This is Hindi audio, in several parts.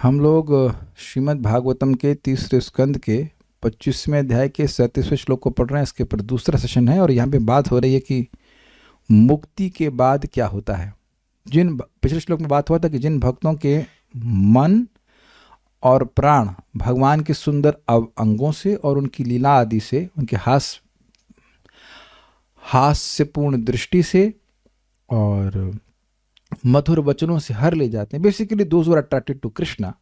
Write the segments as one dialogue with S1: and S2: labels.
S1: हम लोग श्रीमद् भागवतम के तीसरे स्कंद के 25वें अध्याय के 37वें श्लोक को पढ़ रहे हैं। इसके ऊपर दूसरा सेशन है और यहाँ पे बात हो रही है कि मुक्ति के बाद क्या होता है। पिछले श्लोक में बात हुआ था कि जिन भक्तों के मन और प्राण भगवान के सुंदर अंगों से और उनकी लीला आदि से, उनके हास्यपूर्ण दृष्टि से और मधुर वचनों से हर ले जाते हैं, basically those are attracted to Krishna,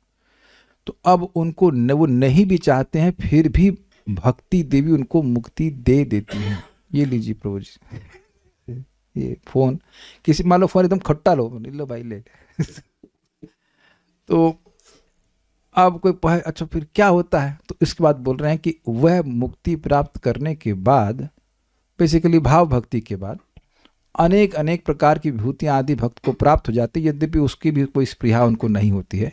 S1: तो अब उनको वो नहीं भी चाहते हैं, फिर भी भक्ति देवी उनको मुक्ति दे देती है। ये लीजिए प्रभु जी, ये फोन किसी मान लो फोन एकदम खट्टा लो भाई ले तो अब कोई अच्छा फिर क्या होता है, तो इसके बाद बोल रहे हैं कि वह मुक्ति प्राप्त करने के बाद, बेसिकली भाव भक्ति के बाद अनेक अनेक प्रकार की विभूतियाँ आदि भक्त को प्राप्त हो जाती है, यद्यपि उसकी भी कोई स्पृहा उनको नहीं होती है,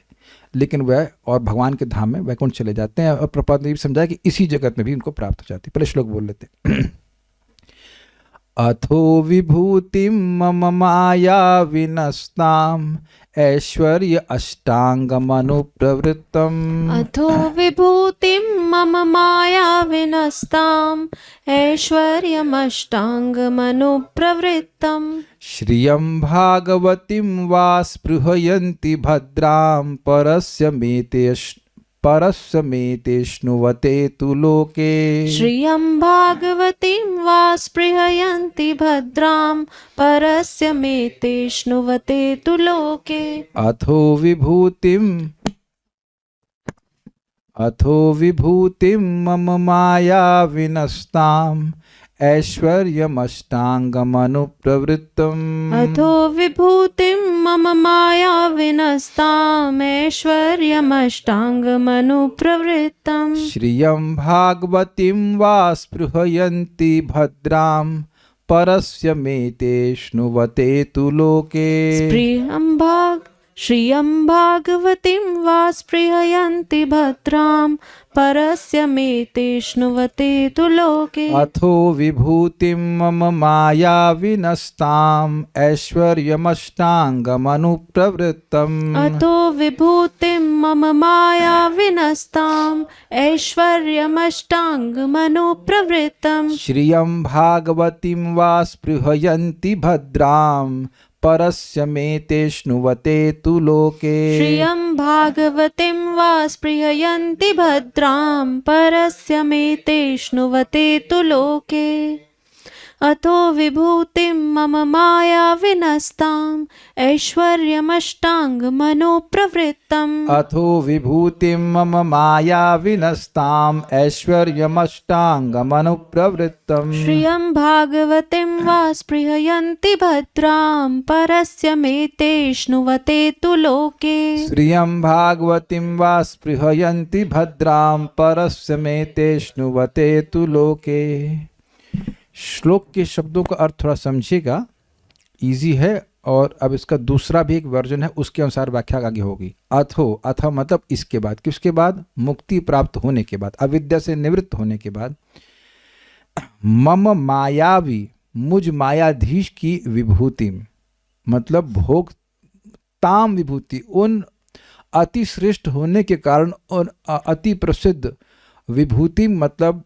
S1: लेकिन वह और भगवान के धाम में वैकुंठ चले जाते हैं। और प्रभुपाद ने भी समझाया कि इसी जगत में भी उनको प्राप्त हो जाती है। पहले श्लोक बोल लेते हैं। अथो विभूतिं मम माया विनस्ताम ऐश्वर्य अष्टांगमनुप्रवृत्तम्।
S2: अथो विभूतिं मम माया विनस्ताम् ऐश्वर्यमष्टांगमनुप्रवृत्तम्।
S1: श्रियं भागवतीं वा स्पृहयन्ति भद्रां परस्य मेते श्नुवते तु लोके।
S2: श्रियं भागवतीं वा स्पृहयन्ति भद्रां परस्य मेते श्नुवते तु लोके।
S1: अथो विभूतिं मम माया विनस्ताम् ऐश्वर्यमष्टांगमनुप्रवृत्तम्।
S2: अथो विभूतिं मम माया विनस्ताम् ऐश्वर्यमष्टांगमनुप्रवृत्तम्।
S1: श्रियं भागवतीं वा स्पृहयन्ति भद्रां परस्य मेते श्नुवते तु लोके।
S2: श्रियं भागवतीं वा स्पृहयन्ति भद्रां परस्य मेते श्नुवते तु लोके।
S1: अथो विभूतिं मम माया विनस्ताम् ऐश्वर्यमष्टांगमनुप्रवृत्तम्।
S2: अथो विभूतिं मम माया विनस्ताम् ऐश्वर्यमष्टांगमनुप्रवृत्तम्।
S1: श्रियं भागवतीं वा स्पृहयन्ति भद्रां परस्य मेते श्नुवते तु लोके।
S2: श्रियं भागवतीं वा स्पृहयन्ति भद्रां परस्य मेते श्नुवते तु लोके। अथो विभूतिं मम माया विनस्ताम् ऐश्वर्यमष्टांगमनुप्रवृत्तम्।
S1: अथो विभूतिं मम माया विनस्ताम् ऐश्वर्यमष्टांगमनुप्रवृत्तम्।
S2: श्रियं भागवतीं वा स्पृहयन्ति भद्रां परस्य मेते श्नुवते तु लोके।
S1: श्रियं भागवतीं वा स्पृहयन्ति भद्रां परस्य मेते श्नुवते तु लोके। श्लोक के शब्दों का अर्थ थोड़ा समझिएगा, इजी है, और अब इसका दूसरा भी एक वर्जन है, उसके अनुसार व्याख्या आगे होगी। अथ मतलब इसके बाद, किसके बाद? मुक्ति प्राप्त होने के बाद, अविद्या से निवृत्त होने के बाद। मम मायावी, मुझ मायाधीश की विभूति, मतलब भोगताम विभूति, उन अति श्रेष्ठ होने के कारण और अति प्रसिद्ध विभूति, मतलब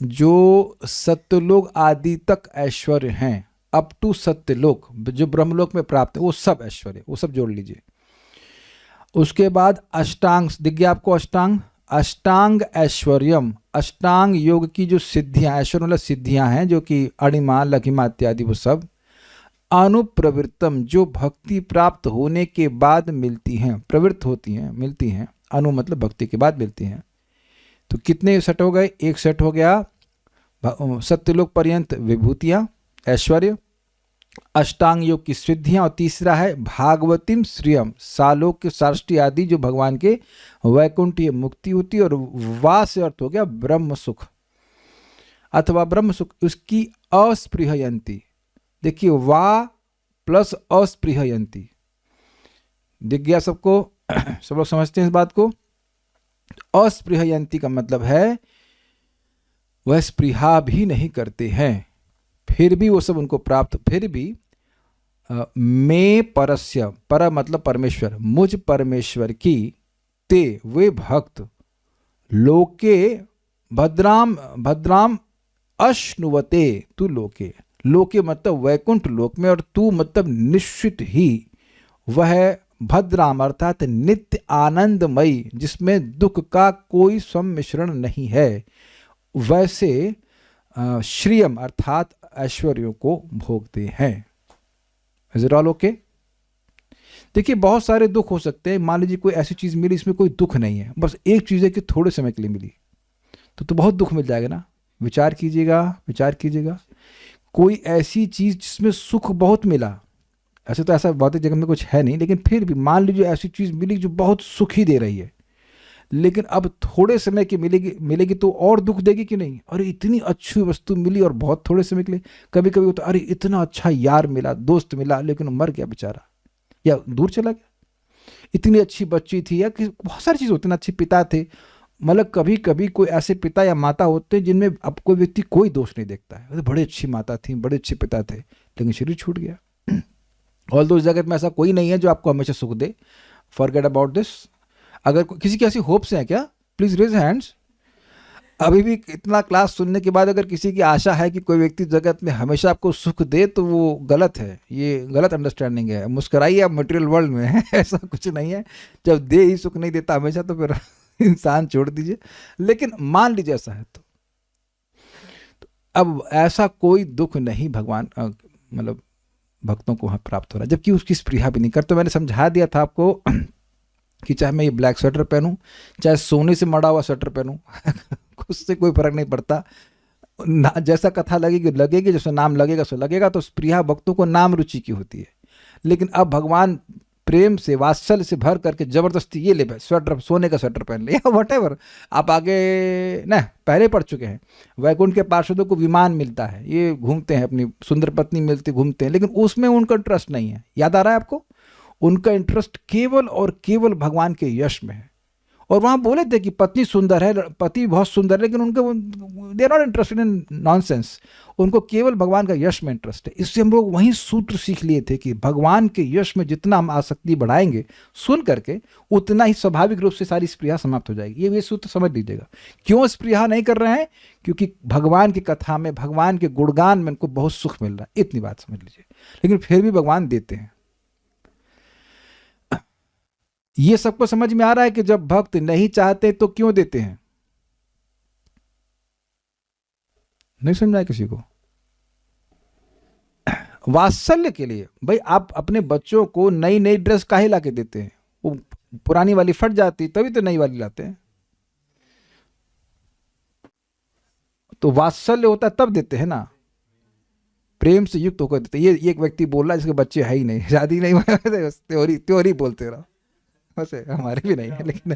S1: जो सत्यलोक आदि तक ऐश्वर्य हैं, अप टू सत्यलोक, जो ब्रह्मलोक में प्राप्त है, वो सब ऐश्वर्य, वो सब जोड़ लीजिए। उसके बाद अष्टांग, दिख गया आपको अष्टांग ऐश्वर्यम, अष्टांग योग की जो सिद्धियां, ऐश्वर्य मतलब सिद्धियां हैं, जो कि अणिमा लघिमा इत्यादि, वो सब। अनुप्रवृत्तम, जो भक्ति प्राप्त होने के बाद मिलती हैं, प्रवृत्त होती हैं, मिलती हैं। अनु मतलब भक्ति के बाद मिलती हैं। तो कितने सेट हो गए? एक सेट हो गया सत्यलोक पर्यंत विभूतियां, ऐश्वर्य, अष्टांग योग की सिद्धियां, और तीसरा है भागवतीम श्रियम, सालोक के साष्टी आदि जो भगवान के वैकुंठीय मुक्ति होती है। और वा से अर्थ हो गया ब्रह्म सुख अथवा ब्रह्म सुख, उसकी अस्पृहयंती। देखिए वा प्लस अस्पृहयंती, दिख गया सबको? सब लोग समझते हैं इस बात को? अस्पृहयंती का मतलब है वह स्पृहा भी नहीं करते हैं, फिर भी वो सब उनको प्राप्त, फिर भी मैं परस्य, पर मतलब परमेश्वर, मुझ परमेश्वर की, ते वे भक्त, लोके भद्राम भद्राम अश्नुवते तू लोके, लोके मतलब वैकुंठ लोक में, और तू मतलब निश्चित ही वह भद्राम अर्थात नित्य आनंदमयी जिसमें दुख का कोई सम्मिश्रण नहीं है, वैसे श्रियम अर्थात ऐश्वर्यों को भोगते हैं। Is it all okay? देखिए बहुत सारे दुख हो सकते हैं। मान लीजिए कोई ऐसी चीज़ मिली इसमें कोई दुख नहीं है, बस एक चीज़ है कि थोड़े समय के लिए मिली, तो बहुत दुख मिल जाएगा ना। विचार कीजिएगा, विचार कीजिएगा, कोई ऐसी चीज़ जिसमें सुख बहुत मिला, ऐसे तो ऐसा भौतिक जगत में कुछ है नहीं, लेकिन फिर भी मान लीजिए ऐसी चीज़ मिली जो बहुत सुख ही दे रही है, लेकिन अब थोड़े समय की मिलेगी तो और दुख देगी कि नहीं? अरे इतनी अच्छी वस्तु मिली और बहुत थोड़े समय के लिए। कभी कभी होता अरे इतना अच्छा यार मिला, दोस्त मिला, लेकिन मर गया बेचारा या दूर चला गया। इतनी अच्छी बच्ची थी, या बहुत सारी चीज़ होती है ना, अच्छे पिता थे, मतलब कभी कभी कोई ऐसे पिता या माता होते हैं जिनमें अब कोई व्यक्ति कोई दोष नहीं देखता है। अरे बड़े अच्छी माता थी, बड़े अच्छे पिता थे, लेकिन शरीर छूट गया। ऑल दो इस जगत में ऐसा कोई नहीं है जो आपको हमेशा सुख दे। Forget about this. अगर किसी की ऐसी होप्स हैं क्या? Please raise hands. अभी भी इतना क्लास सुनने के बाद अगर किसी की आशा है कि कोई व्यक्ति जगत में हमेशा आपको सुख दे, तो वो गलत है, ये गलत अंडरस्टैंडिंग है। मुस्कराइए आप मटेरियल वर्ल्ड में है ऐसा कुछ नहीं है। जब दे ही सुख नहीं देता हमेशा, तो फिर इंसान छोड़ दीजिए। लेकिन मान लीजिए ऐसा है, तो अब ऐसा कोई दुख नहीं भगवान मतलब भक्तों को वहाँ प्राप्त हो रहा है, जबकि उसकी स्पृहा भी नहीं कर। तो मैंने समझा दिया था आपको कि चाहे मैं ये ब्लैक स्वेटर पहनूं, चाहे सोने से मड़ा हुआ स्वेटर पहनूं उससे कोई फर्क नहीं पड़ता। जैसा कथा लगेगी, जैसा नाम लगेगा सो लगेगा। तो स्पृहा भक्तों को नाम रुचि की होती है। लेकिन अब भगवान प्रेम से, वात्सल्य से भर करके जबरदस्ती ये ले स्वेटर, सोने का स्वेटर पहन ले या वटेवर। आप आगे न पहले पढ़ चुके हैं, वैकुंठ के पार्षदों को विमान मिलता है, ये घूमते हैं, अपनी सुंदर पत्नी मिलती, घूमते हैं, लेकिन उसमें उनका इंटरेस्ट नहीं है। याद आ रहा है आपको? उनका इंटरेस्ट केवल और केवल भगवान के यश में है। और वहाँ बोले थे कि पत्नी सुंदर है, पति बहुत सुंदर है, लेकिन उनके they are not interested in nonsense. उनको केवल भगवान का यश में इंटरेस्ट है। इससे हम लोग वही सूत्र सीख लिए थे कि भगवान के यश में जितना हम आसक्ति बढ़ाएंगे सुन करके, उतना ही स्वाभाविक रूप से सारी स्पृहा समाप्त हो जाएगी। ये सूत्र समझ लीजिएगा। क्यों स्पृहा नहीं कर रहे हैं? क्योंकि भगवान की कथा में, भगवान के गुणगान में उनको बहुत सुख मिल रहा है, इतनी बात समझ लीजिए। लेकिन फिर भी भगवान देते हैं। ये सबको समझ में आ रहा है कि जब भक्त नहीं चाहते तो क्यों देते हैं? नहीं समझ आया किसी को? वात्सल्य के लिए। भाई आप अपने बच्चों को नई नई ड्रेस काहे ला के देते हैं? वो पुरानी वाली फट जाती, तभी तो नई वाली लाते हैं। तो वात्सल्य होता है तब देते हैं ना, प्रेम से युक्त होकर देते। ये एक व्यक्ति बोल रहा है जिसके बच्चे है ही नहीं, शादी नहीं हुआ, त्योरी बोलते रहो। वैसे हमारे भी नहीं है, लेकिन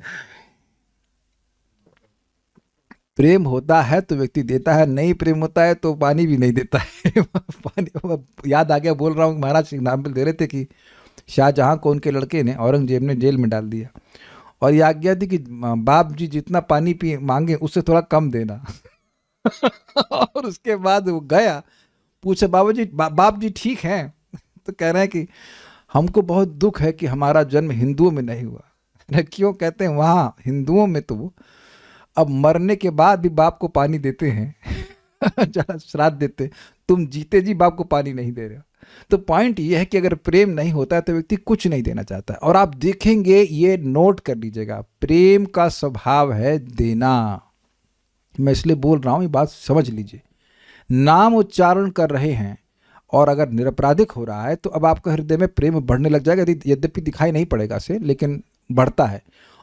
S1: प्रेम होता है तो व्यक्ति देता है, नहीं प्रेम होता है तो पानी भी नहीं देता है। पानी याद आ गया, बोल रहा हूँ, महाराज एग्जाम्पल दे रहे थे कि शाहजहां को उनके लड़के ने औरंगजेब ने जेल में डाल दिया, और ये आज्ञा थी कि बाप जी जितना पानी पी मांगे उससे थोड़ा कम देना। और उसके बाद वो गया, पूछा बाप जी ठीक हैं? तो कह रहे हैं कि हमको बहुत दुख है कि हमारा जन्म हिंदुओं में नहीं हुआ। क्यों? कहते हैं वहाँ हिंदुओं में तो अब मरने के बाद भी बाप को पानी देते हैं, श्राद्ध देते। तुम जीते जी बाप को पानी नहीं दे रहे हो। तो पॉइंट ये है कि अगर प्रेम नहीं होता है तो व्यक्ति कुछ नहीं देना चाहता है। और आप देखेंगे, ये नोट कर लीजिएगा, प्रेम का स्वभाव है देना। मैं इसलिए बोल रहा हूँ, ये बात समझ लीजिए। नाम उच्चारण कर रहे हैं और अगर निरपराधिक हो रहा है तो अब आपका हृदय में प्रेम बढ़ने लग जाएगा। यद्यपि दिखाई नहीं पड़ेगा से, लेकिन बढ़ता है।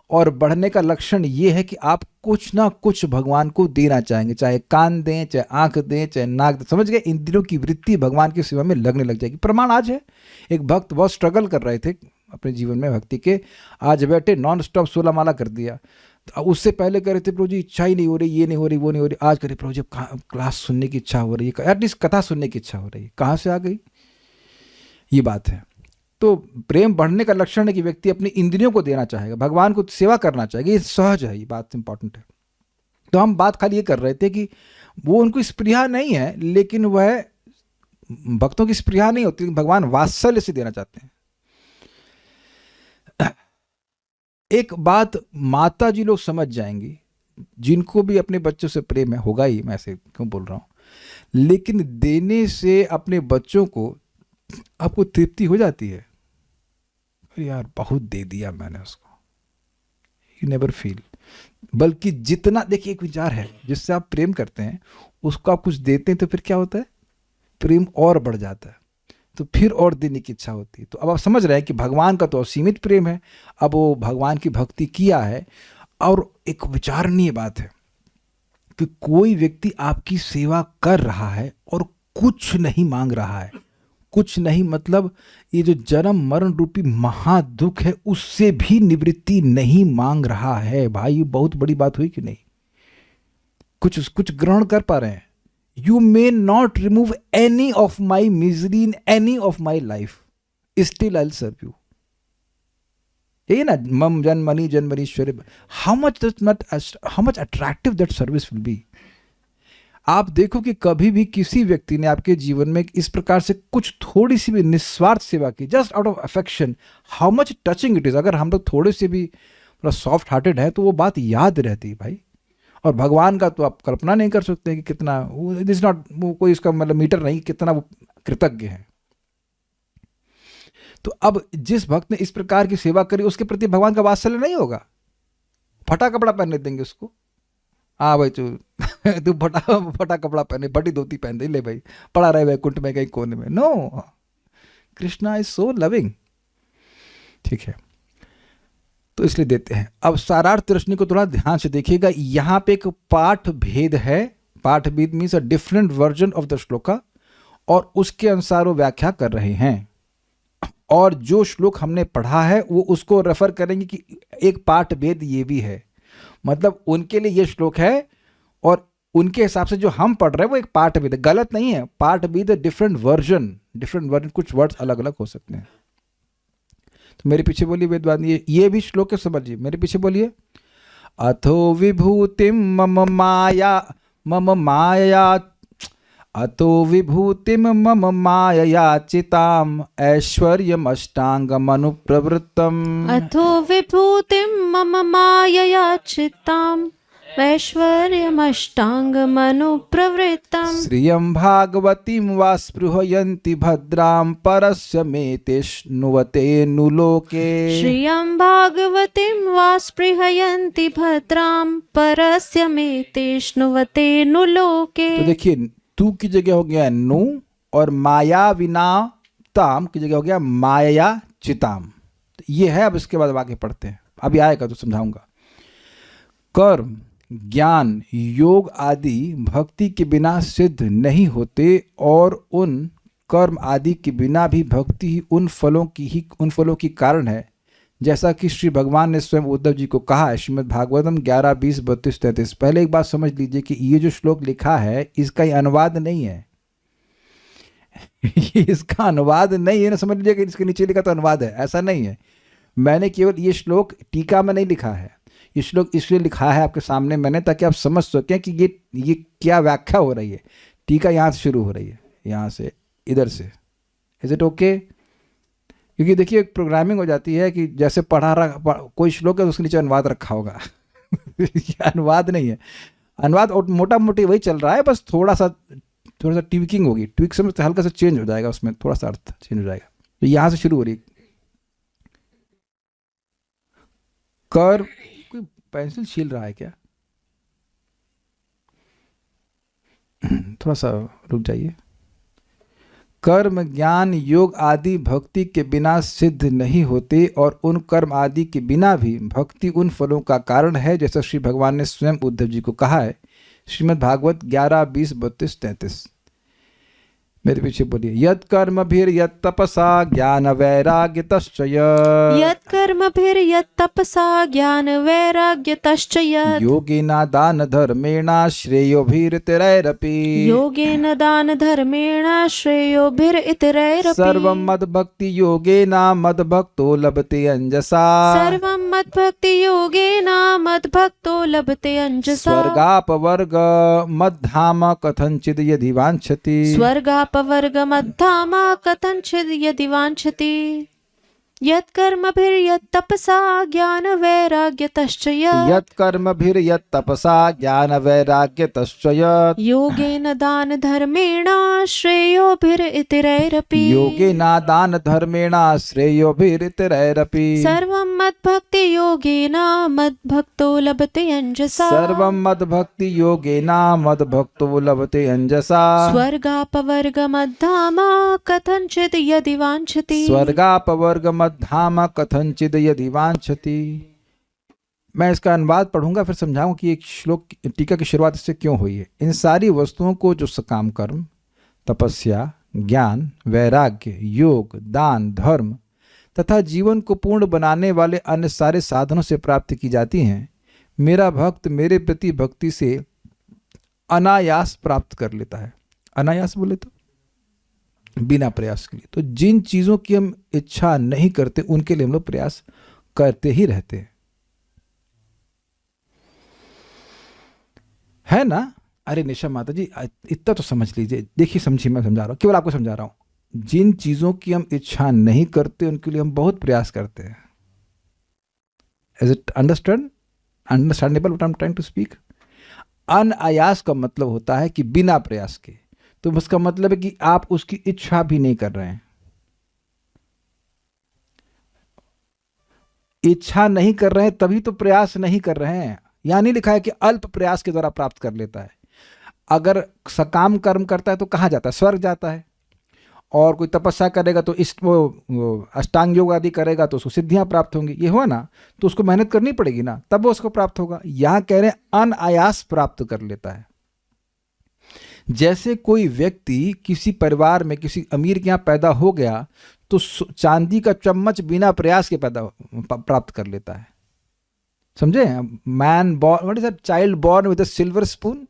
S1: और बढ़ने का लक्षण ये है कि आप कुछ ना कुछ भगवान को देना चाहेंगे, चाहे कान दें, चाहे आंख दें, चाहे नाक दें। समझ गए? इंद्रियों की वृत्ति भगवान की सेवा में लगने लग जाएगी। प्रमाण आज है। एक भक्त बहुत स्ट्रगल कर रहे थे अपने जीवन में भक्ति के, आज बैठे नॉन स्टॉप 16 माला कर दिया। तो उससे पहले कह रहे थे प्रभु जी इच्छा ही नहीं हो रही, ये नहीं हो रही, वो नहीं हो रही। आज कह रहे प्रभु जी क्लास सुनने की इच्छा हो रही है, एटलीस्ट कथा सुनने की इच्छा हो रही है। कहाँ से आ गई ये बात है? तो प्रेम बढ़ने का लक्षण है कि व्यक्ति अपनी इंद्रियों को देना चाहेगा, भगवान को सेवा करना चाहेगा। ये सहज है, ये बात इंपॉर्टेंट है। तो हम बात खाली ये कर रहे थे कि वो उनको स्पृहा नहीं है, लेकिन वह भक्तों की स्पृहा नहीं होती, भगवान वात्सल्य से देना चाहते हैं। एक बात माता जी लोग समझ जाएंगी, जिनको भी अपने बच्चों से प्रेम है, होगा ही, मैं ऐसे क्यों बोल रहा हूँ, लेकिन देने से अपने बच्चों को आपको तृप्ति हो जाती है। अरे यार बहुत दे दिया मैंने उसको, यू नेवर फील। बल्कि जितना, देखिए एक विचार है, जिससे आप प्रेम करते हैं उसको आप कुछ देते हैं तो फिर क्या होता है, प्रेम और बढ़ जाता है, तो फिर और देने की इच्छा होती है। तो अब आप समझ रहे हैं कि भगवान का तो असीमित प्रेम है, अब वो भगवान की भक्ति किया है। और एक विचारणीय बात है कि कोई व्यक्ति आपकी सेवा कर रहा है और कुछ नहीं मांग रहा है, कुछ नहीं मतलब ये जो जन्म मरण रूपी महादुख है उससे भी निवृत्ति नहीं मांग रहा है, भाई ये बहुत बड़ी बात हुई कि नहीं? कुछ ग्रहण कर पा रहे हैं। You may not remove any of my misery in any of my life, still I'll serve you. यही ना, मम जन्मनि जन्मनीश्वरी, how much attractive that service will be. आप देखो कि कभी भी किसी व्यक्ति ने आपके जीवन में इस प्रकार से कुछ थोड़ी सी भी निस्वार्थ सेवा की, just out of affection, how much touching it is. अगर हम लोग थोड़े से भी सॉफ्ट हार्टेड हैं तो वो बात याद रहती है भाई। और भगवान का तो आप कल्पना नहीं कर सकते कि कितना, इट इज नॉट, वो कोई इसका मतलब मीटर नहीं कितना वो कृतज्ञ है। तो अब जिस भक्त ने इस प्रकार की सेवा करी उसके प्रति भगवान का वात्सल्य नहीं होगा? फटा कपड़ा पहनने देंगे उसको, हाँ भाई तू फटा कपड़ा पहने, फटी धोती पहन दे, ले भाई पड़ा रहे वैकुंठ में कहीं कोने में। No, Krishna is so loving. ठीक है, तो इसलिए देते हैं। अब सारार्थ रश्मि को थोड़ा ध्यान से देखिएगा, यहाँ पे एक पाठ भेद है। पाठ भेद means a different version of the shloka, और उसके अनुसार वो व्याख्या कर रहे हैं। और जो श्लोक हमने पढ़ा है वो उसको रेफर करेंगे कि एक पाठ भेद ये भी है, मतलब उनके लिए ये श्लोक है और उनके हिसाब से जो हम पढ़ रहे हैं वो एक पाठ भेद है। गलत नहीं है, पाठ भेद डिफरेंट वर्जन, कुछ वर्ड्स अलग अलग हो सकते हैं। तो मेरे पीछे बोलिए वेदवादी, ये भी श्लोक है, समझिए, मेरे पीछे बोलिए। अथो विभूतिम मम माया अतो विभूतिम मम मायया चिताम ऐश्वर्यम अष्टांगम अनुप्रवृत्तम।
S2: अथो विभूतिं मम मायया चित्ताम् ऐश्वर्यमष्टाङ्गमनुप्रवृत्तम्।
S1: श्रियं भागवतीं वा स्पृहयन्ति भद्रां परस्य मे तेष्णुवते नुलोके।
S2: श्रियं भागवतीं वा स्पृहयन्ति भद्रां परस्य मे तेष्णुवते नुलोके।
S1: तो देखिए, तू की जगह हो गया नु, और माया विना ताम की जगह हो गया माया चिताम। ये है। अब इसके बाद आगे पढ़ते हैं, अभी आएगा तो समझाऊंगा। कर्म, ज्ञान, योग आदि भक्ति के बिना सिद्ध नहीं होते, और उन कर्म आदि के बिना भी भक्ति उन फलों की कारण है, जैसा कि श्री भगवान ने स्वयं उद्धव जी को कहा है, श्रीमद् भागवतम 11, 20, 32, 33। पहले एक बात समझ लीजिए कि ये जो श्लोक लिखा है इसका अनुवाद नहीं है। इसका अनुवाद नहीं है ना, समझ लीजिए कि इसके नीचे लिखा तो अनुवाद है, ऐसा नहीं है। मैंने केवल ये श्लोक टीका में नहीं लिखा है, ये श्लोक इसलिए लिखा है आपके सामने मैंने, ताकि आप समझ सकें कि ये क्या व्याख्या हो रही है। टीका यहाँ से शुरू हो रही है, यहाँ से, इधर से। Is it okay? क्योंकि देखिए एक प्रोग्रामिंग हो जाती है कि जैसे कोई श्लोक है तो उसके नीचे अनुवाद रखा होगा। ये अनुवाद नहीं है, अनुवाद मोटा मोटी वही चल रहा है, बस थोड़ा सा ट्विकिंग होगी, ट्विक समझ हल्का सा चेंज हो जाएगा, उसमें थोड़ा सा अर्थ चेंज हो जाएगा। तो यहाँ से शुरू हो रही। कर, कोई पेंसिल छील रहा है क्या? थोड़ा सा रुक जाइए। कर्म, ज्ञान, योग आदि भक्ति के बिना सिद्ध नहीं होते, और उन कर्म आदि के बिना भी भक्ति उन फलों का कारण है, जैसा श्री भगवान ने स्वयं उद्धव जी को कहा है, श्रीमद् भागवत 11, 20, 32, 33। मेरे पीछे बोलिए। यत् कर्मभिर्यत् तपसा ज्ञान वैराग्यतश्च
S2: यत् कर्मभिर्यत् तपसा ज्ञान वैराग्यतश्च
S1: योगेन दान धर्मेण श्रेयोभिरितरैरपि
S2: योगेन दान धर्मेण श्रेयोभिरितरैरपि
S1: सर्वं मद्भक्ति योगेन मद्भक्तो लभते अंजसा
S2: सर्वं मद्भक्ति योगेन मद्भक्तो लभते अंजसा
S1: स्वर्गापवर्ग मद्धाम कथंचित् यदि वाञ्छति
S2: स्वर्गापवर्ग स्वर्गापवर्गमद्धामा कथञ्चित् यदि वाञ्छति यत्कर्मभिर्यत्तपसा ज्ञानवैराग्यतश्च
S1: यत्कर्मभिर्यत्तपसा ज्ञानवैराग्यतश्च यत्
S2: योगेन दानधर्मेण श्रेयोभिरितरैरपि
S1: योगेन दानधर्मेण श्रेयोभिरितरैरपि
S2: सर्वं मद्भक्तियोगेन मद्भक्तो लभते अंजसा
S1: सर्वं मद्भक्तियोगेन मद्भक्तो लभते अंजसा
S2: स्वर्गापवर्गमद्धामा कथञ्चित् यदि वाञ्छति
S1: स्वर्गापवर्गमद्धाम कथंचिद यदि वांछति। मैं इसका अनुवाद पढ़ूंगा फिर समझाऊंगा कि एक श्लोक टीका की शुरुआत इससे क्यों हुई है। इन सारी वस्तुओं को जो सकाम कर्म, तपस्या, ज्ञान, वैराग्य, योग, दान, धर्म तथा जीवन को पूर्ण बनाने वाले अन्य सारे साधनों से प्राप्त की जाती हैं, मेरा भक्त मेरे प्रति भक्ति से अनायास प्राप्त कर लेता है। अनायास बोले तो बिना प्रयास के लिए। तो जिन चीजों की हम इच्छा नहीं करते उनके लिए हम लोग प्रयास करते ही रहते हैं, है ना। अरे निशा माता जी इतना तो समझ लीजिए, देखिए समझिए, मैं समझा रहा हूं, केवल आपको समझा रहा हूं। जिन चीजों की हम इच्छा नहीं करते उनके लिए हम बहुत प्रयास करते हैं। Is it understandable what I am trying to speak? अनायास का मतलब होता है कि बिना प्रयास के। तो उसका मतलब है कि आप उसकी इच्छा भी नहीं कर रहे हैं। इच्छा नहीं कर रहे हैं तभी तो प्रयास नहीं कर रहे हैं। यहां नहीं लिखा है कि अल्प प्रयास के द्वारा प्राप्त कर लेता है। अगर सकाम कर्म करता है तो कहां जाता है? स्वर्ग जाता है। और कोई तपस्या करेगा तो वो अष्टांग योग आदि करेगा तो उसको सिद्धियां प्राप्त होंगी। ये हुआ ना, तो उसको मेहनत करनी पड़ेगी ना, तब वो उसको प्राप्त होगा। यहां कह रहे हैं अनायास प्राप्त कर लेता है। जैसे कोई व्यक्ति किसी परिवार में किसी अमीर के यहां पैदा हो गया तो चांदी का चम्मच बिना प्रयास के प्राप्त कर लेता है। समझे? Man born, what is that, child born with a silver spoon,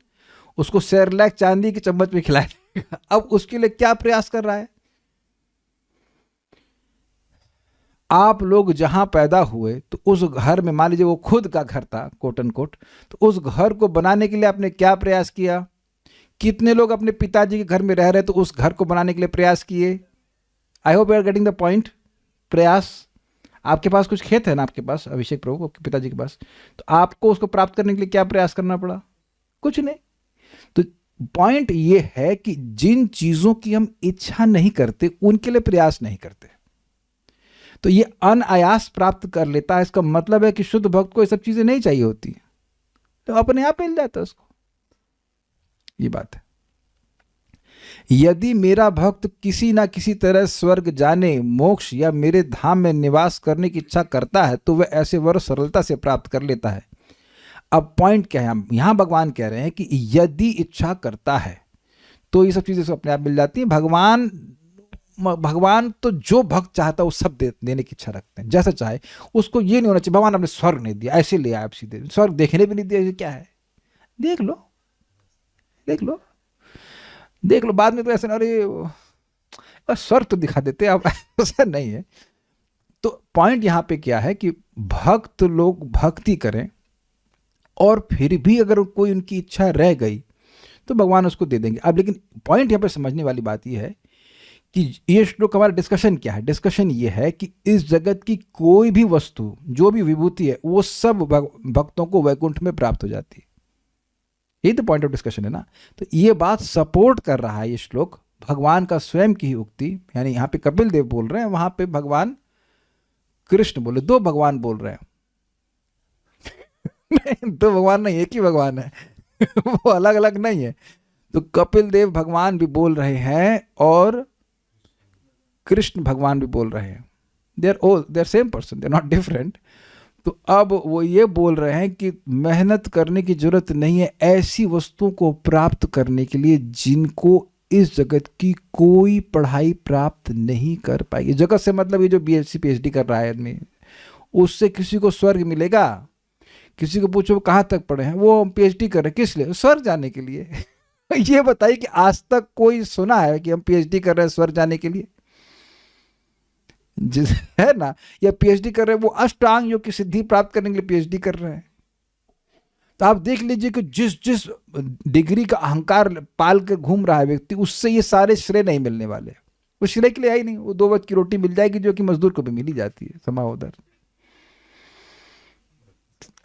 S1: उसको सेरेलैक चांदी के चम्मच में खिलाएगा। अब उसके लिए क्या प्रयास कर रहा है? आप लोग जहां पैदा हुए तो उस घर में, मान लीजिए वो खुद का घर था कोट एंड कोट, तो उस घर को बनाने के लिए आपने क्या प्रयास किया? कितने लोग अपने पिताजी के घर में रह रहे तो उस घर को बनाने के लिए प्रयास किए? I hope you are getting the point. प्रयास। आपके पास कुछ खेत है ना, आपके पास, अभिषेक प्रभु, आपके पिताजी के पास, तो आपको उसको प्राप्त करने के लिए क्या प्रयास करना पड़ा? कुछ नहीं। तो पॉइंट ये है कि जिन चीजों की हम इच्छा नहीं करते उनके लिए प्रयास नहीं करते, तो ये अनायास प्राप्त कर लेता है। इसका मतलब है कि शुद्ध भक्त को ये सब चीजें नहीं चाहिए होती, तो अपने आप मिल जाता है उसको। ये बात है। यदि मेरा भक्त किसी ना किसी तरह स्वर्ग जाने, मोक्ष या मेरे धाम में निवास करने की इच्छा करता है तो वह ऐसे वर सरलता से प्राप्त कर लेता है। अब पॉइंट क्या है? यहां भगवान कह रहे हैं कि यदि इच्छा करता है तो ये सब चीजें अपने आप मिल जाती हैं। भगवान तो जो भक्त चाहता है वो सब देने की इच्छा रखते हैं, जैसा चाहे। उसको ये नहीं होना चाहिए भगवान आपने स्वर्ग नहीं दिया, ऐसे ले आए आप सीधे, स्वर्ग देखने भी नहीं दिया, क्या है, देख लो देख लो देख लो, बाद में तो ऐसे ना, अरे स्वर्ग तो दिखा देते आप, ऐसा नहीं है। तो पॉइंट यहां पे क्या है कि भक्त लोग भक्ति करें और फिर भी अगर कोई उनकी इच्छा रह गई तो भगवान उसको दे देंगे। अब लेकिन पॉइंट यहां पे समझने वाली बात यह है कि ये श्लोक हमारा डिस्कशन क्या है? डिस्कशन ये है कि इस जगत की कोई भी वस्तु, जो भी विभूति है, वो सब भक्तों को वैकुंठ में प्राप्त हो जाती है। यही तो पॉइंट ऑफ डिस्कशन है ना। तो ये बात सपोर्ट कर रहा है ये श्लोक भगवान का स्वयं की ही उक्ति। यानी यहाँ पे कपिल देव बोल रहे हैं, वहां पे भगवान कृष्ण बोले, दो भगवान बोल रहे हैं। नहीं, दो भगवान नहीं, एक ही भगवान है। वो अलग अलग नहीं है। तो कपिल देव भगवान भी बोल रहे हैं और कृष्ण भगवान भी बोल रहे हैं। They are same person, they are not different. तो अब वो ये बोल रहे हैं कि मेहनत करने की जरूरत नहीं है ऐसी वस्तुओं को प्राप्त करने के लिए जिनको इस जगत की कोई पढ़ाई प्राप्त नहीं कर पाएगी। जगत से मतलब ये जो BSc PhD कर रहा है आदमी, उससे किसी को स्वर्ग मिलेगा? किसी को पूछो कहाँ तक पढ़े हैं, वो PhD कर रहे हैं, किस लिए? स्वर्ग जाने के लिए। ये बताइए कि आज तक कोई सुना है कि हम PhD कर रहे हैं स्वर्ग जाने के लिए? जिस है ना, या PhD कर रहे हैं वो अष्टांग योग की सिद्धि प्राप्त करने के लिए PhD कर रहे हैं। तो आप देख लीजिए कि जिस जिस डिग्री का अहंकार पाल कर घूम रहा है व्यक्ति, उससे ये सारे श्रेय नहीं मिलने वाले। वो श्रेय के लिए आई नहीं, वो 2 वक्त की रोटी मिल जाएगी जो कि मजदूर को भी मिल ही जाती है समा उधर।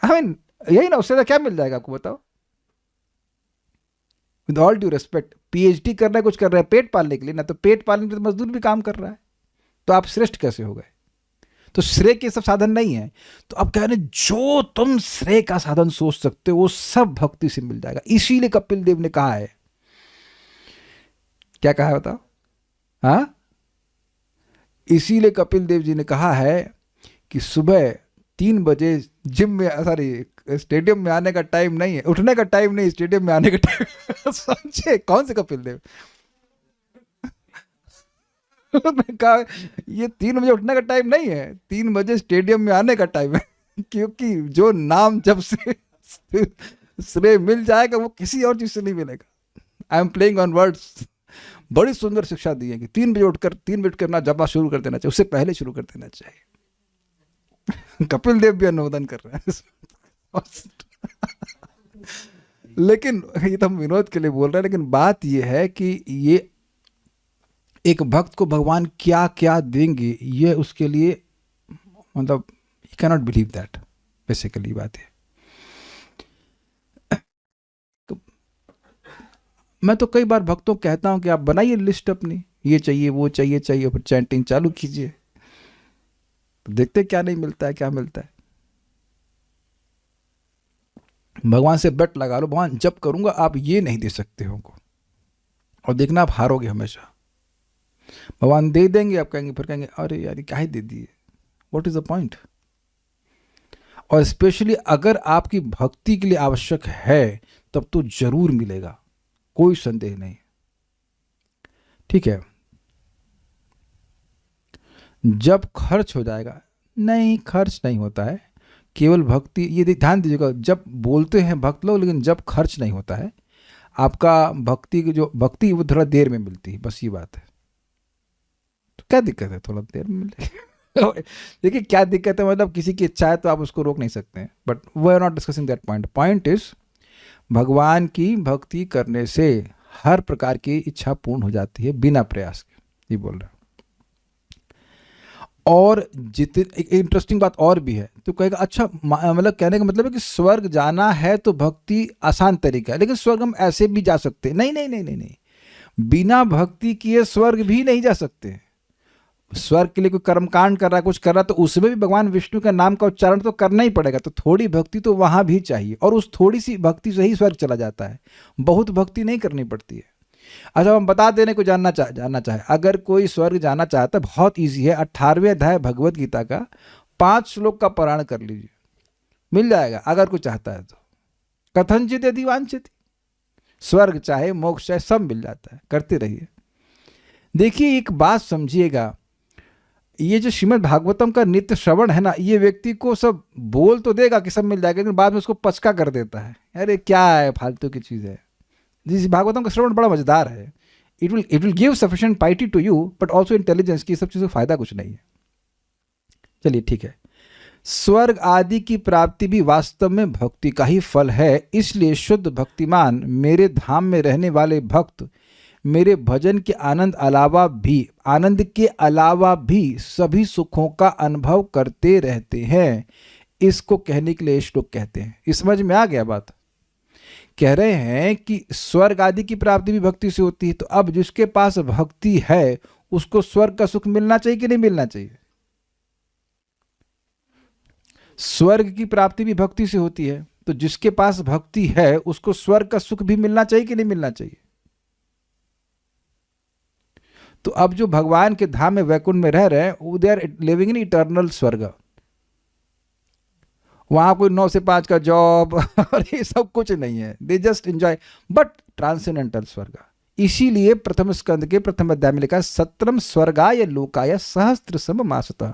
S1: आई मीन यही ना, उससे ज्यादा क्या मिल जाएगा आपको बताओ। With all due respect, PhD कर रहा है, कुछ कर रहा है पेट पालने के लिए ना, तो पेट पालने के लिए तो मजदूर भी काम कर रहा है, तो आप श्रेष्ठ कैसे हो गए? तो श्रेय के सब साधन नहीं है। तो अब कह रहे हैं जो तुम श्रेय का साधन सोच सकते हो वो सब भक्ति से मिल जाएगा। इसीलिए कपिल देव ने कहा है, क्या कहा है बताओ? हाँ, इसीलिए कपिल देव जी ने कहा है कि सुबह 3 बजे जिम में, सॉरी स्टेडियम में आने का टाइम नहीं है, उठने का टाइम नहीं, स्टेडियम में आने का टाइम। समझे कौन से कपिल देव? उन्होंने कहा ये 3 बजे उठने का टाइम नहीं है, 3 बजे स्टेडियम में आने का टाइम है। क्योंकि जो नाम जब से श्रेय मिल जाएगा वो किसी और चीज से नहीं मिलेगा। I am playing on words. बड़ी सुंदर शिक्षा दी है कि 3 बजे उठकर 3 बजे करना जपा शुरू कर देना चाहिए, उससे पहले शुरू कर देना चाहिए। कपिल देव भी अनुमोदन कर रहे हैं। लेकिन ये तो हम विनोद के लिए बोल रहे हैं, लेकिन बात ये है कि ये एक भक्त को भगवान क्या क्या देंगे, ये उसके लिए मतलब you can not believe that, basically बात है। तो मैं तो कई बार भक्तों को कहता हूं कि आप बनाइए लिस्ट अपनी, ये चाहिए वो चाहिए चाहिए, फिर चैंटिंग चालू कीजिए, तो देखते क्या नहीं मिलता है क्या मिलता है। भगवान से बेट लगा लो, भगवान जब करूंगा आप ये नहीं दे सकते हो को, और देखना आप हारोगे हमेशा। भगवान दे देंगे, आप कहेंगे, फिर कहेंगे अरे यार क्या ही दे दिए, व्हाट इज द पॉइंट। और स्पेशली अगर आपकी भक्ति के लिए आवश्यक है तब तो जरूर मिलेगा, कोई संदेह नहीं। ठीक है, जब खर्च हो जाएगा, नहीं खर्च नहीं होता है, केवल भक्ति, ये ध्यान दीजिएगा, जब बोलते हैं भक्त लोग लेकिन जब खर्च नहीं होता है, आपका भक्ति की जो भक्ति वो थोड़ा देर में मिलती है, बस ये बात है। तो क्या दिक्कत है थोड़ा देर में मिले? देखिए क्या दिक्कत है, मतलब किसी की इच्छा है तो आप उसको रोक नहीं सकते हैं, but we are not discussing that point. Point is भगवान की भक्ति करने से हर प्रकार की इच्छा पूर्ण हो जाती है बिना प्रयास के, ये बोल रहे हैं। और जितने एक इंटरेस्टिंग बात और भी है, तो कहेगा अच्छा मतलब कहने का मतलब है कि स्वर्ग जाना है तो भक्ति आसान तरीका है, लेकिन स्वर्ग हम ऐसे भी जा सकते हैं। नहीं नहीं नहीं नहीं नहीं, बिना भक्ति किए स्वर्ग भी नहीं जा सकते। स्वर्ग के लिए कोई कर्मकांड कर रहा है, कुछ कर रहा है, तो उसमें भी भगवान विष्णु का नाम का उच्चारण तो करना ही पड़ेगा, तो थोड़ी भक्ति तो वहां भी चाहिए, और उस थोड़ी सी भक्ति से ही स्वर्ग चला जाता है, बहुत भक्ति नहीं करनी पड़ती है। अच्छा हम बता देने को जानना चाहे, अगर कोई स्वर्ग जाना चाहता है बहुत ईजी है, 18वें अध्याय भगवत गीता का 5 श्लोक का पारायण कर लीजिए, मिल जाएगा अगर कोई चाहता है तो। कथनचित यदि वांछित, स्वर्ग चाहे मोक्ष चाहे सब मिल जाता है, करते रहिए। देखिए एक बात समझिएगा, ये जो श्रीमद् भागवतम का नित्य श्रवण है ना, ये व्यक्ति को सब बोल तो देगा कि सब मिल जाएगा, लेकिन बाद में उसको पचका कर देता है, अरे क्या है फालतू की चीज़ है। जिस भागवतम का श्रवण बड़ा मजेदार है, it will give sufficient piety to you but also intelligence, की सब चीज़ों का फायदा कुछ नहीं है। चलिए ठीक है, स्वर्ग आदि की प्राप्ति भी वास्तव में भक्ति का ही फल है, इसलिए शुद्ध भक्तिमान मेरे धाम में रहने वाले भक्त मेरे भजन के आनंद के अलावा भी सभी सुखों का अनुभव करते रहते हैं। इसको कहने के लिए श्लोक कहते हैं। इस समझ में आ गया बात? कह रहे हैं कि स्वर्ग आदि की प्राप्ति भी भक्ति से होती है, तो अब जिसके पास भक्ति है उसको स्वर्ग का सुख मिलना चाहिए कि नहीं मिलना चाहिए? स्वर्ग की प्राप्ति भी भक्ति से होती है, तो जिसके पास भक्ति है उसको स्वर्ग का सुख भी मिलना चाहिए कि नहीं मिलना चाहिए? तो अब जो भगवान के धाम में वैकुंठ में रह रहे हैं, they are living in eternal स्वर्ग। वहां कोई 9 से 5 का जॉब और ये सब कुछ नहीं है, they just enjoy, but transcendental स्वर्ग। इसीलिए प्रथम स्कंद के प्रथम अध्याय में लिखा सत्रम स्वर्गाय लोकाय सहस्त्र सममासतः,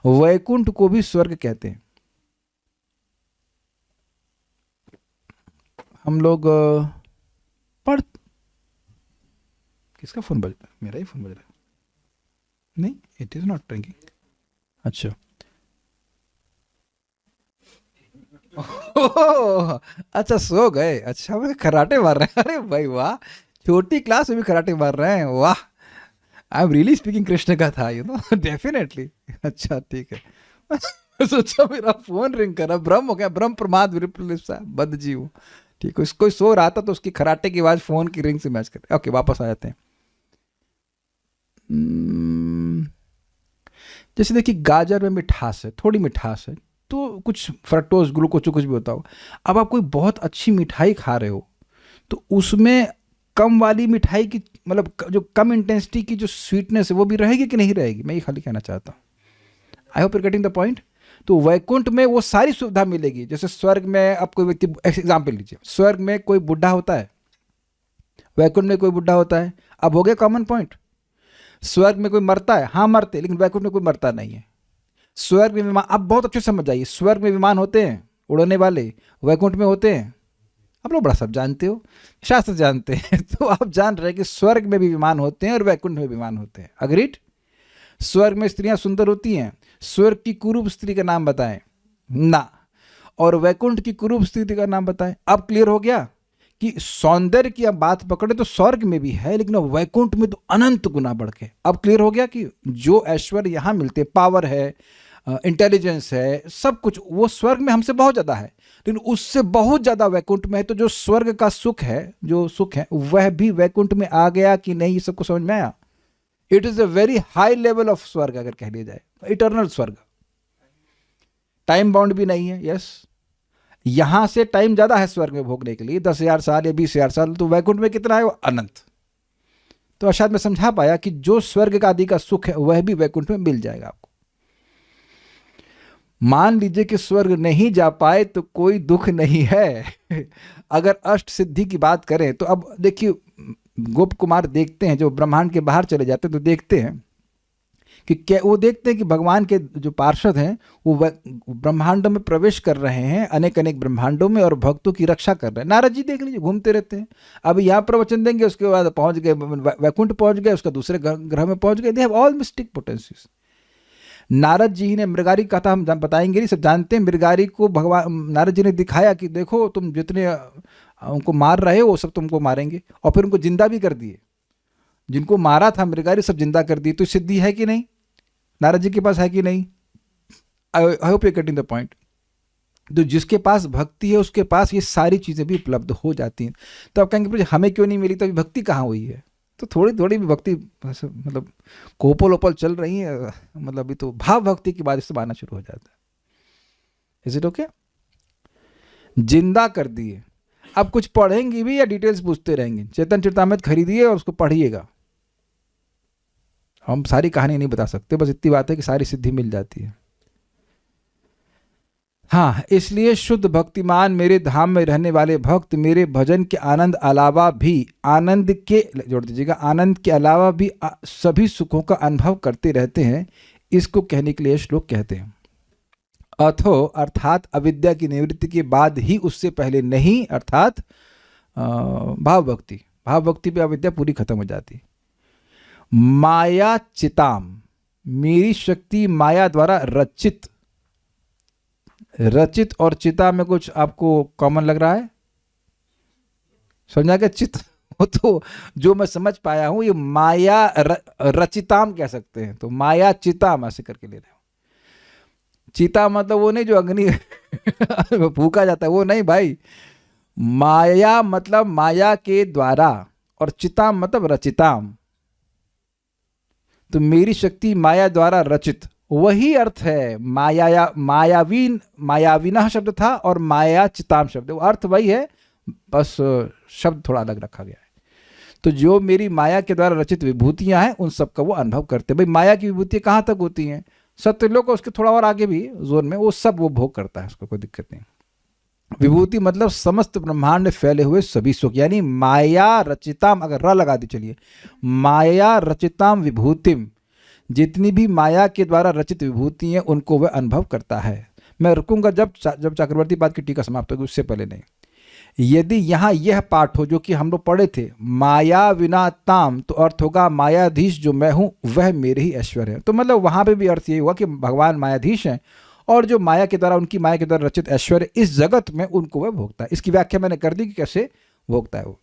S1: वैकुंठ को भी स्वर्ग कहते हैं। हम लोग पढ़, किसका फोन बज रहा है? मेरा ही फोन बज रहा है। नहीं, इट इज नॉट रिंगिंग। अच्छा ओह, अच्छा सो गए, अच्छा मैं कराटे मार रहे हैं, अरे भाई वाह, छोटी क्लास में भी कराटे मार रहे हैं, वाह, I am really speaking Krishna का था, डेफिनेटली। अच्छा ठीक है। सोचा मेरा फोन रिंग कर रहा, ब्रह्म हो गया, ब्रह्म प्रमाद विलिप्सा बद जीव, ठीक है, कोई सो रहा था तो उसकी खराटे की आवाज फोन की रिंग से मैच करते। ओके वापस आ जाते हैं। जैसे देखिए गाजर में मिठास है, थोड़ी मिठास है, तो कुछ फ्रक्टोज ग्लूकोज कुछ भी होता हो। अब आप कोई बहुत अच्छी मिठाई खा रहे हो तो उसमें कम वाली मिठाई की मतलब जो कम इंटेंसिटी की जो स्वीटनेस है वो भी रहेगी कि नहीं रहेगी, मैं ये खाली कहना चाहता हूँ। आई hope you getting the point. तो वैकुंठ में वो सारी सुविधा मिलेगी। जैसे स्वर्ग में आप कोई व्यक्ति, एग्जाम्पल लीजिए, स्वर्ग में कोई बुढ़ा होता है, वैकुंठ में कोई बुढ़ा होता है। अब हो गया कॉमन पॉइंट। स्वर्ग में कोई मरता है, हाँ मरते, लेकिन वैकुंठ में कोई मरता नहीं है। स्वर्ग में विमान, आप बहुत अच्छे से समझ जाइए, स्वर्ग में विमान होते हैं उड़ने वाले, वैकुंठ में होते हैं। आप लोग बड़ा सब जानते हो, शास्त्र जानते हैं, तो आप जान रहे हैं कि स्वर्ग में भी विमान होते हैं और वैकुंठ में विमान होते हैं। अग्रीड। स्वर्ग में स्त्रियां सुंदर होती हैं, स्वर्ग की कुरूप स्त्री का नाम बताएं ना, और वैकुंठ की कुरूप स्त्री का नाम बताएं। अब क्लियर हो गया कि सौंदर्य की अब बात पकड़े तो स्वर्ग में भी है, लेकिन वैकुंठ में तो अनंत गुना बढ़ के। अब क्लियर हो गया कि जो ऐश्वर्य यहाँ मिलते, पावर है, इंटेलिजेंस है, सब कुछ, वो स्वर्ग में हमसे बहुत ज़्यादा है, लेकिन उससे बहुत ज़्यादा वैकुंठ में है। तो जो स्वर्ग का सुख है, जो सुख है वह भी वैकुंठ में आ गया कि नहीं, ये सबको समझ में आया। It is a very high level of स्वर्ग अगर कह लिया जाए, इटर्नल स्वर्ग, टाइम बाउंड भी नहीं है। यस, यहां से टाइम ज्यादा है स्वर्ग में भोगने के लिए, 10,000 साल या 20,000 साल, तो वैकुंठ में कितना है, वो अनंत। तो शायद मैं समझा पाया कि जो स्वर्ग का आदि का सुख है वह भी वैकुंठ में मिल जाएगा आपको। मान लीजिए कि स्वर्ग नहीं जा पाए तो कोई दुख नहीं है। अगर अष्ट सिद्धि की बात करें तो अब देखिए, गोप कुमार देखते हैं, जो ब्रह्मांड के बाहर चले जाते हैं तो देखते हैं कि क्या, वो देखते हैं कि भगवान के जो पार्षद हैं वो ब्रह्मांड में प्रवेश कर रहे हैं, अनेक अनेक ब्रह्मांडों में, और भक्तों की रक्षा कर रहे हैं। नारद जी देख लीजिए, घूमते रहते हैं। अब यहाँ प्रवचन देंगे, उसके बाद पहुंच गए वैकुंठ, पहुंच गए, उसका दूसरे ग्रह में पहुंच गए। They have all mystic potencies. Narad ji ने मृगारी का कथा हम बताएंगे नहीं, सब जानते हैं। मृगारी को भगवान नारद जी ने दिखाया कि देखो तुम जितने उनको मार रहे हो वो सब तुमको मारेंगे, और फिर उनको जिंदा भी कर दिए। जिनको मारा था मृगारी सब जिंदा कर दिए। तो सिद्धि है कि नहीं, नारद जी के पास है कि नहीं? आई hope you getting the point. तो जिसके पास भक्ति है उसके पास ये सारी चीजें भी उपलब्ध हो जाती हैं। तो आप कहेंगे हमें क्यों नहीं मिली, तो अभी भक्ति कहाँ हुई है? तो थोड़ी थोड़ी भी भक्ति, मतलब कोपल ओपल चल रही है, मतलब अभी तो भाव भक्ति की बात इससे आना शुरू हो जाता है। Is it okay? जिंदा कर दिए। अब कुछ पढ़ेंगे भी या डिटेल्स पूछते रहेंगे? चेतन चरितामृत खरीदिए और उसको पढ़िएगा। हम सारी कहानी नहीं बता सकते, बस इतनी बात है कि सारी सिद्धि मिल जाती है। हाँ, इसलिए शुद्ध भक्तिमान मेरे धाम में रहने वाले भक्त मेरे भजन के आनंद अलावा भी, आनंद के, जोड़ दीजिएगा, आनंद के अलावा भी सभी सुखों का अनुभव करते रहते हैं। इसको कहने के लिए श्लोक कहते हैं अथो, अर्थात अविद्या की निवृत्ति के बाद ही, उससे पहले नहीं, अर्थात भाव भक्ति। भाव भक्ति पे अविद्या पूरी खत्म हो जाती। माया चिताम, मेरी शक्ति माया द्वारा रचित। रचित और चिता में कुछ आपको कॉमन लग रहा है? समझा क्या? चित वो तो जो मैं समझ पाया हूं, ये माया रचिताम कह सकते हैं। तो माया चिताम ऐसे करके ले रहे हो। चिता मतलब वो नहीं जो अग्नि फूका जाता है, वो नहीं भाई। माया मतलब माया के द्वारा, और चिताम मतलब रचिताम। तो मेरी शक्ति माया द्वारा रचित, वही अर्थ है। मायावीन शब्द था और माया चिताम शब्द, वो अर्थ वही है, बस शब्द थोड़ा अलग रखा गया है। तो जो मेरी माया के द्वारा रचित विभूतियां हैं उन सब का वो अनुभव करते हैं। भाई माया की विभूतियां कहाँ तक होती हैं? सत्यलोक को उसके थोड़ा और आगे भी जोन में, वो सब वो भोग करता है, उसको कोई दिक्कत नहीं। विभूति मतलब समस्त ब्रह्मांड में फैले हुए सभी सुख, यानी माया रचिताम, अगर र लगा दी, चलिए, माया रचिताम विभूतिम, जितनी भी माया के द्वारा रचित विभूति हैं उनको वह अनुभव करता है। मैं रुकूंगा जब चक्रवर्ती पाद की टीका समाप्त होगी, उससे पहले नहीं। यदि यहाँ यह पाठ हो जो कि हम लोग पढ़े थे, माया विना ताम, तो अर्थ होगा मायाधीश जो मैं हूँ वह मेरे ही ऐश्वर्य है। तो मतलब वहाँ पे भी अर्थ यही हुआ कि भगवान मायाधीश हैं और जो माया के द्वारा, उनकी माया के द्वारा रचित ऐश्वर्य इस जगत में उनको वह भोगता है। इसकी व्याख्या मैंने कर दी कि कैसे भोगता है वो।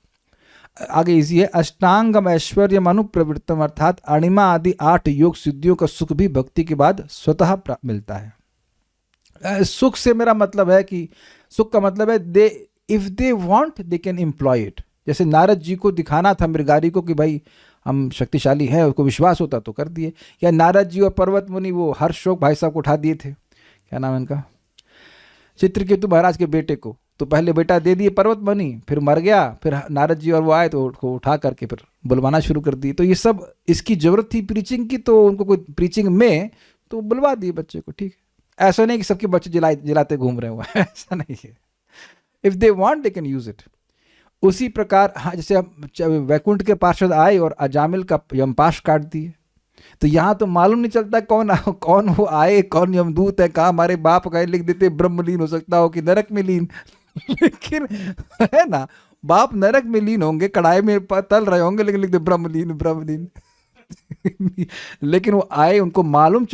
S1: आगे इजी है, अष्टांगम ऐश्वर्य अनुप्रवृत्तम, अर्थात अणिमा आदि 8 योग सिद्धियों का सुख भी भक्ति के बाद स्वतः मिलता है। सुख से मेरा मतलब है कि सुख का मतलब है they if they want they can employ it. जैसे नारद जी को दिखाना था मृगारी को कि भाई हम शक्तिशाली हैं, उसको विश्वास होता तो कर दिए। या नारद जी और पर्वत मुनि वो हर्षोक भाई साहब को उठा दिए थे, क्या नाम है इनका, चित्रकेतु महाराज के बेटे को। तो पहले बेटा दे दिए पर्वत मुनि, फिर मर गया, फिर नारद जी और वो आए तो उसको उठा करके फिर बुलवाना शुरू कर दिए। तो ये सब इसकी जरूरत थी प्रीचिंग की, तो उनको कोई प्रीचिंग में तो बुलवा दिए बच्चे को। ठीक है, ऐसा नहीं कि सबके बच्चे जलाते घूम रहे हुए ऐसा नहीं है। If they want they can use it. उसी प्रकार हाँ, जैसे वैकुंठ के पार्षद आए और अजामिल का यमपाश काट दिए, तो यहाँ तो मालूम नहीं चलता कौन वो आए, कौन यमदूत है, कहाँ हमारे बाप का लिख देते ब्रह्मलीन हो सकता हो कि नरक में लीन लेकिन है ना, बाप नरक में लीन होंगे, कढ़ाई में तल रहे होंगे, लेकिन लिखते ब्रह्मलीन लेकिन वो आए, उनको मालूम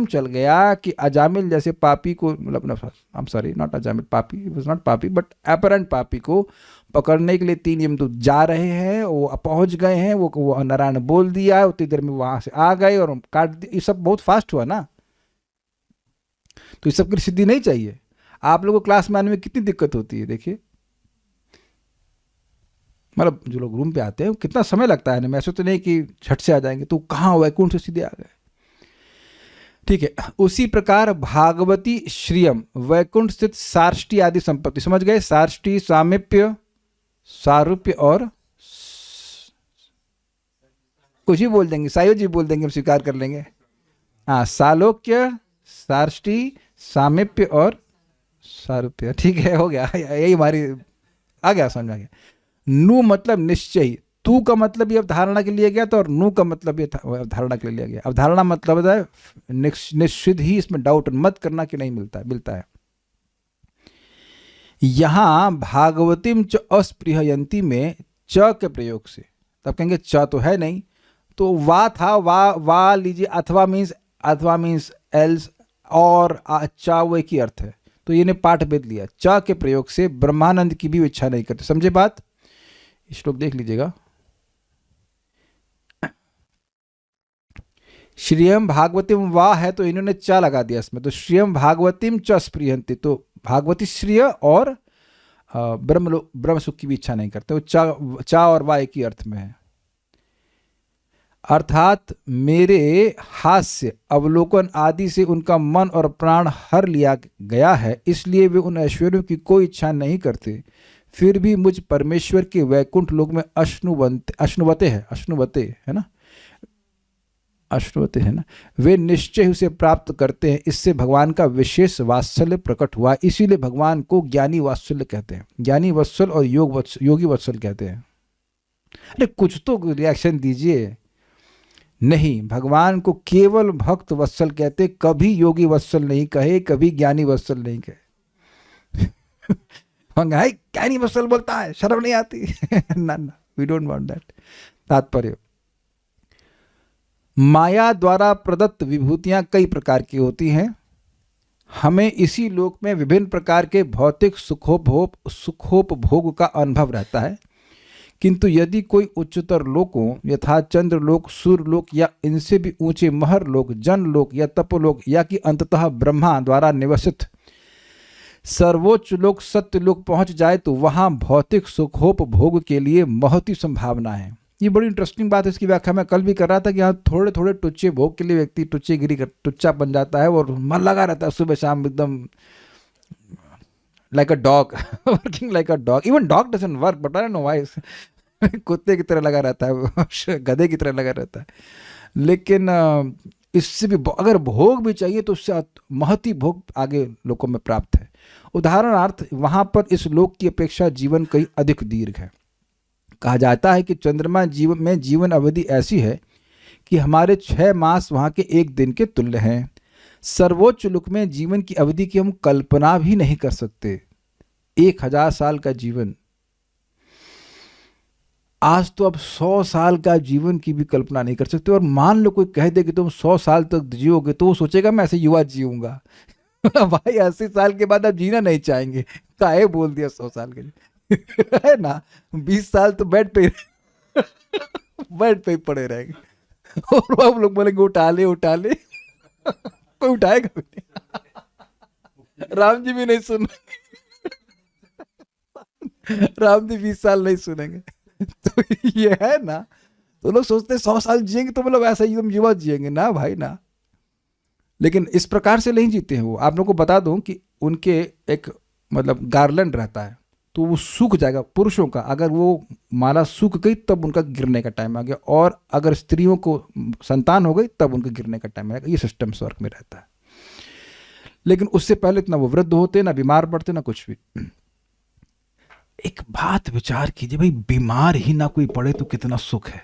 S1: चल गया कि अजामिल जैसे पापी को, मतलब I am sorry not Ajamil, पापी वाज नॉट पापी बट अपरेंट पापी को पकड़ने के लिए 3 यमदूत जा रहे हैं। वो पहुंच गए हैं, वो नारायण बोल दिया है, उतनी देर में वहां से आ गए और काट दिया। ये सब बहुत फास्ट हुआ ना, तो इस सब की सिद्धि नहीं चाहिए। आप लोगों को क्लास में आने में कितनी दिक्कत होती है, देखिए, मतलब जो लोग रूम पे आते हैं कितना समय लगता है ना, ऐसा तो नहीं कि झट से आ जाएंगे। तो कहाँ वैकुंठ से सीधे आ गए। ठीक है, उसी प्रकार भागवती श्रियम वैकुंठ स्थित सार्ष्टी आदि संपत्ति, समझ गए, सार्ष्टी सामीप्य, सारूप्य और कुछ ही बोल देंगे, सायो जी बोल देंगे, हम स्वीकार कर लेंगे। हाँ, सालोक्य, सार्ष्टी, सामीप्य और सारूप्य। ठीक है, हो गया, यही हमारी आ गया, समझ आ गया। नु मतलब निश्चय, तू का मतलब ये अवधारणा के लिए गया था, और नु का मतलब ये अवधारणा के लिए लिया गया। अवधारणा मतलब है निश्चित ही, इसमें डाउट मत करना कि नहीं मिलता है। यहां भागवतीम च अस्पृहयंती में च के प्रयोग से, तब कहेंगे च तो है नहीं, तो वा था, वा लीजिए, अथवा मीन्स एल्स, और चा वो एक ही अर्थ है, तो ये ने पाठ भेद लिया। च के प्रयोग से ब्रह्मानंद की भी इच्छा नहीं करते, समझे बात। श्लोक देख लीजिएगा, श्रियम भागवतीम वा है तो इन्होंने चा लगा दिया इसमें, तो श्रियम भागवतीम च स्पृहंती, तो भागवती श्रिय और ब्रह्म सुख की भी इच्छा नहीं करते। वो चा और वा एक ही अर्थ में है। अर्थात मेरे हास्य अवलोकन आदि से उनका मन और प्राण हर लिया गया है, इसलिए वे उन ऐश्वर्यों की कोई इच्छा नहीं करते। फिर भी मुझ परमेश्वर के वैकुंठ लोक में अश्नुवते है ना, वे निश्चय उसे प्राप्त करते हैं। इससे भगवान का विशेष वात्सल्य प्रकट हुआ, इसीलिए भगवान को ज्ञानी वात्सल्य कहते हैं, ज्ञानी वत्सल और योगी वत्सल कहते हैं। अरे कुछ तो रिएक्शन दीजिए। नहीं, भगवान को केवल भक्त वत्सल कहते, कभी योगी वत्सल नहीं कहे, कभी ज्ञानी वत्सल नहीं कहे। ज्ञानी वत्सल बोलता है, शर्म नहीं आती ना, वी डोंट वांट दैट। तात्पर्य, माया द्वारा प्रदत्त विभूतियां कई प्रकार की होती हैं। हमें इसी लोक में विभिन्न प्रकार के भौतिक सुखोपभोग का अनुभव रहता है, किंतु यदि कोई उच्चतर लोकों यथा चंद्रलोक, सूर्यलोक या इनसे भी ऊंचे महरलोक, जनलोक या तपोलोक, या कि अंततः ब्रह्मा द्वारा निवसित सर्वोच्च लोक सत्यलोक पहुंच जाए, तो वहां भौतिक सुखोपभोग के लिए बहुत ही संभावना है। ये बड़ी इंटरेस्टिंग बात है, इसकी व्याख्या मैं कल भी कर रहा था कि यहाँ थोड़े थोड़े टुच्चे भोग के लिए व्यक्ति टुच्चा बन जाता है और मन लगा रहता है सुबह शाम, एकदम like a dog, working like a dog. Even dog doesn't work, but I don't know why, कुत्ते की तरह लगा रहता है, गधे की तरह लगा रहता है। लेकिन इससे भी अगर भोग भी चाहिए तो उससे महती भोग आगे लोकों में प्राप्त है। उदाहरणार्थ, वहां पर इस लोक की अपेक्षा जीवन कई अधिक दीर्घ है। कहा जाता है कि चंद्रमा जीवन अवधि ऐसी है कि हमारे 6 मास वहां के 1 दिन के तुल्य हैं। सर्वोच्च लोक में जीवन की अवधि की हम कल्पना भी नहीं कर सकते। 1000 साल का जीवन आज तो आप 100 साल का जीवन की भी कल्पना नहीं कर सकते। और मान लो कोई कह दे कि तुम 100 साल तक जियोगे, तो वो सोचेगा मैं ऐसे युवा जीऊंगा। भाई 80 साल के बाद आप जीना नहीं चाहेंगे, काहे बोल दिया 100 साल के लिए। है ना, 20 साल तो बेड पे बेड पे ही पड़े रहेंगे। और आप लोग बोलेंगे उठा ले उठा ले। कोई उठाएगा भी नहीं। राम जी भी नहीं सुन, राम जी 20 साल नहीं सुनेंगे। तो ये है ना, तो लोग सोचते हैं 100 साल जिएंगे तो मतलब ऐसा एकदम युवा जिएंगे ना भाई ना। लेकिन इस प्रकार से नहीं जीते हैं वो। आप लोगों को बता दूं कि उनके एक मतलब गार्लैंड रहता है, तो वो सूख जाएगा पुरुषों का। अगर वो माला सूख गई तब उनका गिरने का टाइम आ गया, और अगर स्त्रियों को संतान हो गई तब उनका गिरने का टाइम आएगा। ये सिस्टम स्वर्ग में रहता है। लेकिन उससे पहले इतना वो वृद्ध होते, ना बीमार पड़ते, ना कुछ भी। एक बात विचार कीजिए भाई, बीमार ही ना कोई पड़े तो कितना सुख है।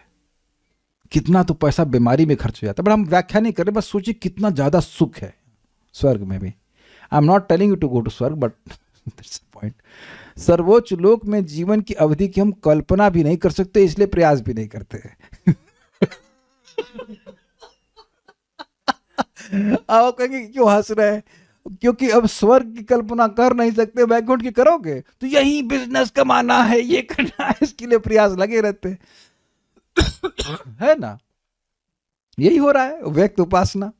S1: कितना तो पैसा बीमारी में खर्च हो जाता है। बट हम व्याख्या नहीं कर रहे, बस सोचिए कितना ज्यादा सुख है स्वर्ग में भी। I am not telling you to go to स्वर्ग, बट दैट्स द पॉइंट। सर्वोच्च लोक में जीवन की अवधि की हम कल्पना भी नहीं कर सकते, इसलिए प्रयास भी नहीं करते। आप कहेंगे क्यों हंस रहे हैं? क्योंकि अब स्वर्ग की कल्पना कर नहीं सकते, वैकुंठ की करोगे तो यही बिजनेस कमाना है, ये करना है, इसके लिए प्रयास लगे रहते। है ना, यही हो रहा है। व्यक्त उपासना,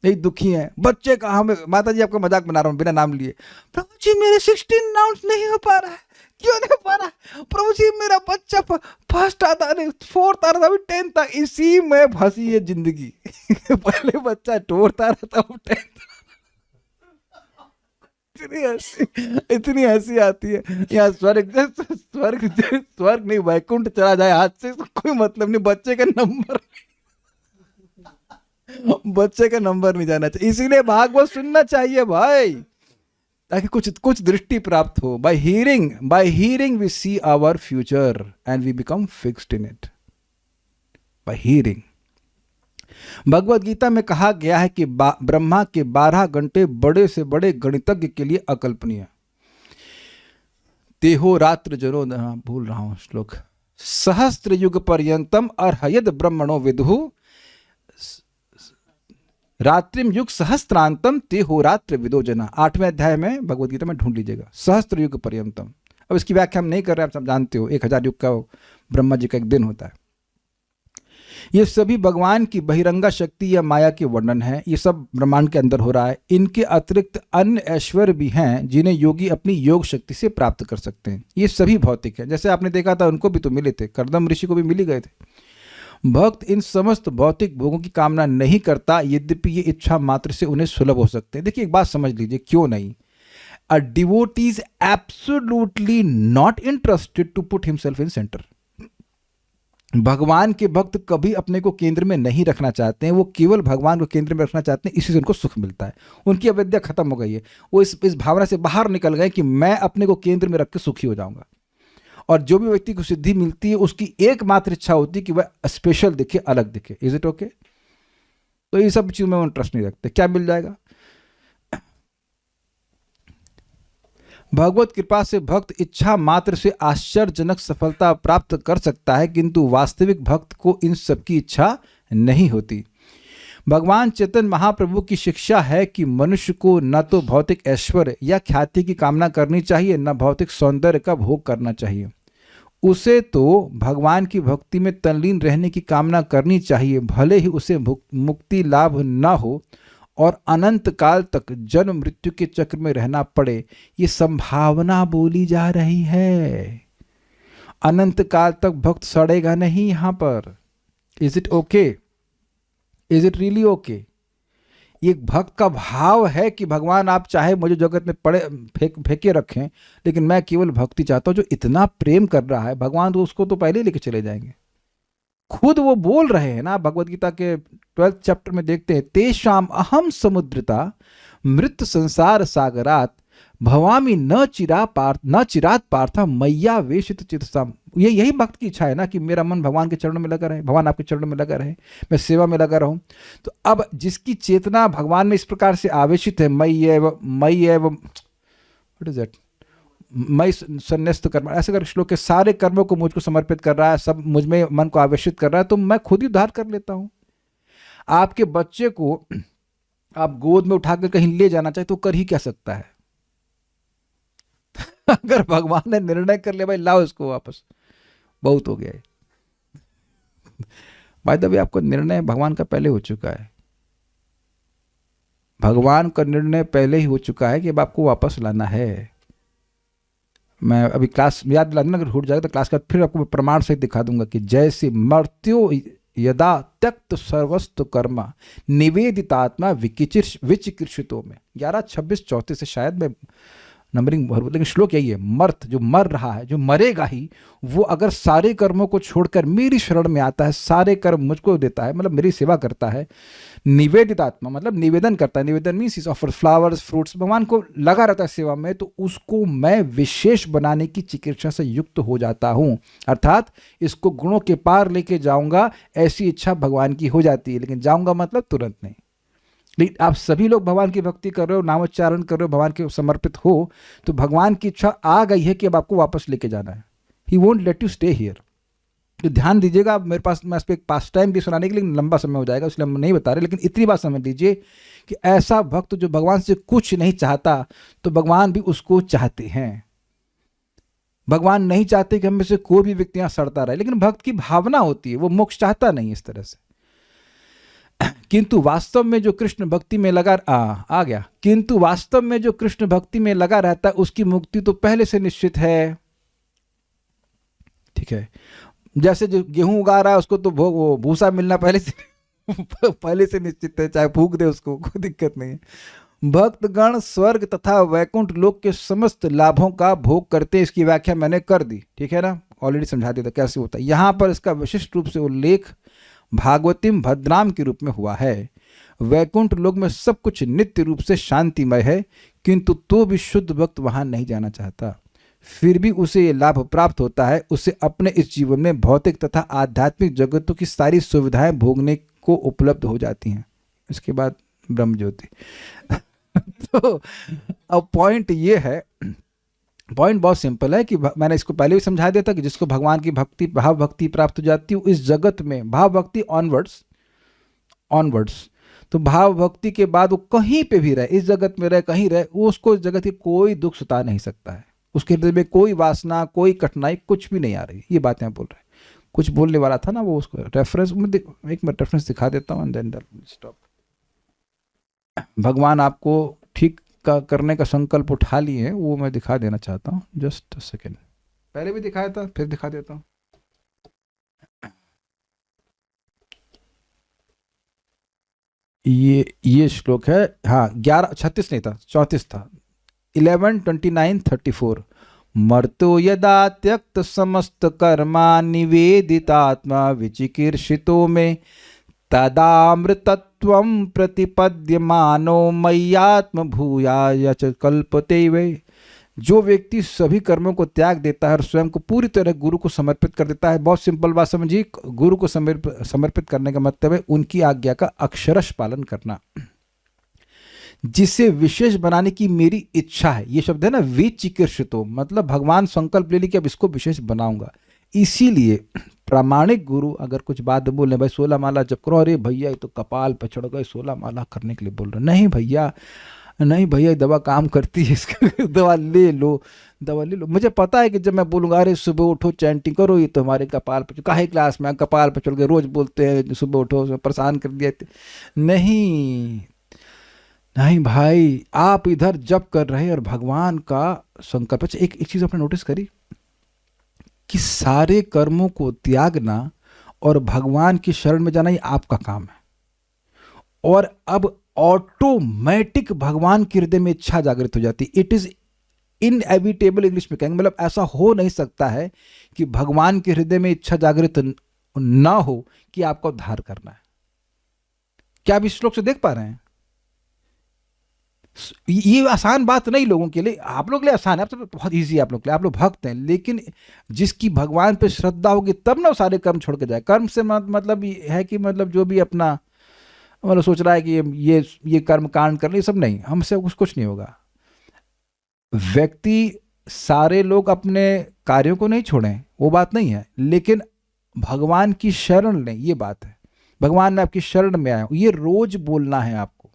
S1: यही दुखी है। बच्चे का, हमें माता जी आपका मजाक बना रहा हूं बिना नाम लिए, प्रभु जी मेरे 16 राउंड नहीं हो पा रहा है। क्यों नहीं हो पा रहा है? प्रभु जी मेरा बच्चा फर्स्ट आता नहीं, 4th आ रहा था, अभी 10th था। इसी में फंसी है जिंदगी। पहले बच्चा 4th आ रहा था, अब 10th। इतनी हंसी आती है। यहाँ स्वर्ग स्वर्ग नहीं, वैकुंठ चला जाए हाथ से तो कोई मतलब नहीं। बच्चे का नंबर नहीं जाना चाहिए। इसीलिए भागवत सुनना चाहिए भाई, ताकि कुछ दृष्टि प्राप्त हो। By hearing we see our future and we become fixed in it. By hearing. Bhagavad Gita में कहा गया है कि ब्रह्मा के 12 घंटे बड़े से बड़े गणितज्ञ के लिए अकल्पनीय। तेहो रात्र जनो, भूल रहा हूं श्लोक, सहस्त्र युग पर्यंतम अर्हयद ब्रह्मणो विदुहु रात्रिम युग सहस्त्रांतम तेहो रात्र विदो जना। 8वें अध्याय में भगवत गीता में ढूंढ लीजिएगा, सहस्त्र युग पर्यंतम। अब इसकी व्याख्या हम नहीं कर रहे, आप सब जानते हो 1000 युग का ब्रह्मा जी का एक दिन होता है। ये सभी भगवान की बहिरंगा शक्ति या माया के वर्णन है। ये सब ब्रह्मांड के अंदर हो रहा है। इनके अतिरिक्त अन्य ऐश्वर्य भी हैं जिन्हें योगी अपनी योग शक्ति से प्राप्त कर सकते हैं। ये सभी भौतिक है। जैसे आपने देखा था, उनको भी तो मिले थे, कर्दम ऋषि को भी मिल ही गए थे। भक्त इन समस्त भौतिक भोगों की कामना नहीं करता, यद्यपि ये इच्छा मात्र से उन्हें सुलभ हो सकते हैं। देखिए एक बात समझ लीजिए, क्यों नहीं। A devotee is absolutely not interested to put himself in centre. भगवान के भक्त कभी अपने को केंद्र में नहीं रखना चाहते हैं, वो केवल भगवान को केंद्र में रखना चाहते हैं। इसी से उनको सुख मिलता है। उनकी अविद्या खत्म हो गई है। वो इस भावना से बाहर निकल गए कि मैं अपने को केंद्र में रख के सुखी हो जाऊंगा। और जो भी व्यक्ति को सिद्धि मिलती है, उसकी एकमात्र इच्छा होती है कि वह स्पेशल दिखे, अलग दिखे। Is it okay? तो ये सब चीज़ों में वो इंटरेस्ट नहीं रखते। क्या मिल जाएगा? भगवत कृपा से भक्त इच्छा मात्र से आश्चर्यजनक सफलता प्राप्त कर सकता है, किंतु वास्तविक भक्त को इन सब की इच्छा नहीं होती। भगवान चैतन्य महाप्रभु की शिक्षा है कि मनुष्य को न तो भौतिक ऐश्वर्य या ख्याति की कामना करनी चाहिए, न भौतिक सौंदर्य का भोग करना चाहिए। उसे तो भगवान की भक्ति में तल्लीन रहने की कामना करनी चाहिए, भले ही उसे मुक्ति लाभ न हो और अनंत काल तक जन्म मृत्यु के चक्र में रहना पड़े। ये संभावना बोली जा रही है। अनंत काल तक भक्त सड़ेगा नहीं यहां पर। Is it okay? Is it really okay? ये भक्त का भाव है कि भगवान आप चाहे मुझे जगत में पड़े फेंके रखें, लेकिन मैं केवल भक्ति चाहता हूं। जो इतना प्रेम कर रहा है भगवान, तो उसको तो पहले लेके चले जाएंगे। खुद वो बोल रहे हैं ना, भगवत गीता के 12th चैप्टर में देखते हैं, तेषाम अहम समुद्रता मृत संसार सागरात भवामी न चिरात पार्था मैया वेशित चित्तसाम। ये यही भक्त की इच्छा है ना कि मेरा मन भगवान के चरणों में लगा रहे, भगवान आपके चरणों में लगा रहे, मैं सेवा में लगा रहूं। तो अब जिसकी चेतना भगवान में इस प्रकार से आवेशित है, मई एव व्हाट इज दैट, मैं संन्यस्त कर्म, ऐसे कर श्लोक के सारे कर्मों को मुझको समर्पित कर रहा है, सब मुझ में मन को आवेशित कर रहा है, तो मैं खुद ही उद्धार कर लेता हूँ। आपके बच्चे को आप गोद में उठाकर कहीं ले जाना चाहे तो कर ही क्या सकता है? अगर भगवान ने निर्णय कर लिया भाई लाओ इसको वापस, बहुत हो गया है। भाई तभी आपको निर्णय भगवान का पहले हो चुका है, भगवान का निर्णय पहले ही हो चुका है कि अब आपको वापस लाना है। मैं अभी क्लास याद दिला दूंगा, अगर छूट जाएगा तो क्लास का फिर आपको प्रमाण सहित दिखा दूंगा कि जैसे मर्त्यो यदा त्यक्त सर्वस्तु कर्मा निवेदितात्मा विचिकीर्षितों में 11, 26, 34 से शायद मैं नंबरिंग भर, लेकिन श्लोक यही है, मर्त जो मर रहा है, जो मरेगा ही, वो अगर सारे कर्मों को छोड़कर मेरी शरण में आता है, सारे कर्म मुझको देता है, मतलब मेरी सेवा करता है, निवेदित आत्मा मतलब निवेदन करता है, निवेदन means is offer flowers fruits, भगवान को लगा रहता है सेवा में, तो उसको मैं विशेष बनाने की चिकित्सा से युक्त हो जाता हूँ, अर्थात इसको गुणों के पार लेके जाऊंगा, ऐसी इच्छा भगवान की हो जाती है। लेकिन जाऊंगा मतलब तुरंत नहीं। लेकिन आप सभी लोग भगवान की भक्ति कर रहे हो, नामोच्चारण कर रहे हो, भगवान के समर्पित हो, तो भगवान की इच्छा आ गई है कि अब आपको वापस लेके जाना है। He won't let you stay here. तो ध्यान दीजिएगा, मेरे पास मैं इस पर एक पास टाइम भी सुनाने के लिए लंबा समय हो जाएगा, इसलिए हम नहीं बता रहे, लेकिन इतनी बात समझ लीजिए कि ऐसा भक्त जो भगवान से कुछ नहीं चाहता, तो भगवान भी उसको चाहते हैं। भगवान नहीं चाहते कि हम में से कोई भी व्यक्ति यहाँ सड़ता रहे, लेकिन भक्त की भावना होती है, वो मोक्ष चाहता नहीं इस तरह से। किंतु वास्तव में जो कृष्ण भक्ति में लगा आ गया किंतु वास्तव में जो कृष्ण भक्ति में लगा रहता है, उसकी मुक्ति तो पहले से निश्चित है। ठीक है, जैसे जो गेहूं उगा रहा है उसको तो वो भूसा मिलना पहले से निश्चित है, चाहे फूंक दे उसको, कोई दिक्कत नहीं है। भक्तगण स्वर्ग तथा वैकुंठ लोक के समस्त लाभों का भोग करते, इसकी व्याख्या मैंने कर दी, ठीक है ना, ऑलरेडी समझा दिया था कैसे होता है। यहां पर इसका विशिष्ट रूप से उल्लेख भागवतीम भद्राम के रूप में हुआ है। वैकुंठ लोक में सब कुछ नित्य रूप से शांतिमय है, किंतु तो भी शुद्ध भक्त वहां नहीं जाना चाहता, फिर भी उसे ये लाभ प्राप्त होता है, उसे अपने इस जीवन में भौतिक तथा आध्यात्मिक जगतों की सारी सुविधाएं भोगने को उपलब्ध हो जाती हैं। इसके बाद ब्रह्म ज्योति। तो अब पॉइंट ये है, पॉइंट बहुत सिंपल है कि मैंने इसको पहले भी समझा दिया था कि जिसको भगवान की भक्ति भाव भक्ति प्राप्त हो जाती है, इस जगत में भाव भक्ति ऑनवर्ड्स, तो भाव भक्ति के बाद वो कहीं पे भी रहे, इस जगत में रहे, कहीं रहे, वो उसको इस जगत की कोई दुख सता नहीं सकता है, उसके हृदय में कोई वासना, कोई कठिनाई कुछ भी नहीं आ रही। ये बातें बोल रहे हैं। कुछ बोलने वाला था ना, वो उसको रेफरेंस में एक मैं रेफरेंस दिखा देता हूँ, देन स्टॉप। भगवान आपको ठीक का करने का संकल्प उठा लिए हैं, वो मैं दिखा देना चाहता हूँ, जस्ट अ सेकेंड। पहले भी दिखाया था, फिर दिखा देता हूँ। ये श्लोक है, हाँ 11:36 नहीं था, 34 था, 11:29-34। मर्तो यदा त्यक्त समस्त कर्मा निवेदितात्मा विचिकीर्षितो में तदामृतत्वं प्रतिपद्यमानो मय्यात्म भूयाय च कल्पते वे। जो व्यक्ति सभी कर्मों को त्याग देता है और स्वयं को पूरी तरह गुरु को समर्पित कर देता है, बहुत सिंपल बात समझिए, गुरु को समर्पित करने का मतलब है उनकी आज्ञा का अक्षरश पालन करना, जिसे विशेष बनाने की मेरी इच्छा है। ये शब्द है ना विचिकीर्षितो, मतलब भगवान संकल्प ले ली कि अब इसको विशेष बनाऊंगा। इसीलिए प्रामाणिक गुरु अगर कुछ बात बोले, भाई 16 माला जप करो, अरे भैया ये तो कपाल पर चढ़ गए, 16 माला करने के लिए बोल रहे, नहीं भैया ये दवा काम करती है, इसका दवा ले लो। मुझे पता है कि जब मैं बोलूँगा अरे सुबह उठो चैंटिंग करो, ये तो हमारे कपाल पर, काहे क्लास में कपाल पर चढ़ गए, रोज बोलते हैं सुबह उठो, परेशान कर दिया। नहीं भाई, आप इधर जप कर रहे हैं और भगवान का संकल्प। एक चीज आपने नोटिस करी कि सारे कर्मों को त्यागना और भगवान की शरण में जाना, ये आपका काम है, और अब ऑटोमेटिक भगवान के हृदय में इच्छा जागृत हो जाती। इट इज इनएविटेबल, इंग्लिश में कहेंगे, मतलब ऐसा हो नहीं सकता है कि भगवान के हृदय में इच्छा जागृत ना हो कि आपको उद्धार करना है। क्या आप इस श्लोक से देख पा रहे हैं? ये आसान बात नहीं लोगों के लिए, आप लोग के लिए आसान है, आप तो बहुत इजी है आप लोग के लिए, आप लोग भक्त हैं, लेकिन जिसकी भगवान पे श्रद्धा होगी तब ना सारे कर्म छोड़ के जाए। कर्म से मतलब ये है कि मतलब जो भी अपना मतलब सोच रहा है कि ये कर्म कांड कर ले, सब नहीं, हमसे कुछ नहीं होगा। व्यक्ति सारे लोग अपने कार्यों को नहीं छोड़ें, वो बात नहीं है, लेकिन भगवान की शरण लें, ये बात है। भगवान मैं आपकी शरण में आया हूँ, ये रोज बोलना है आपको।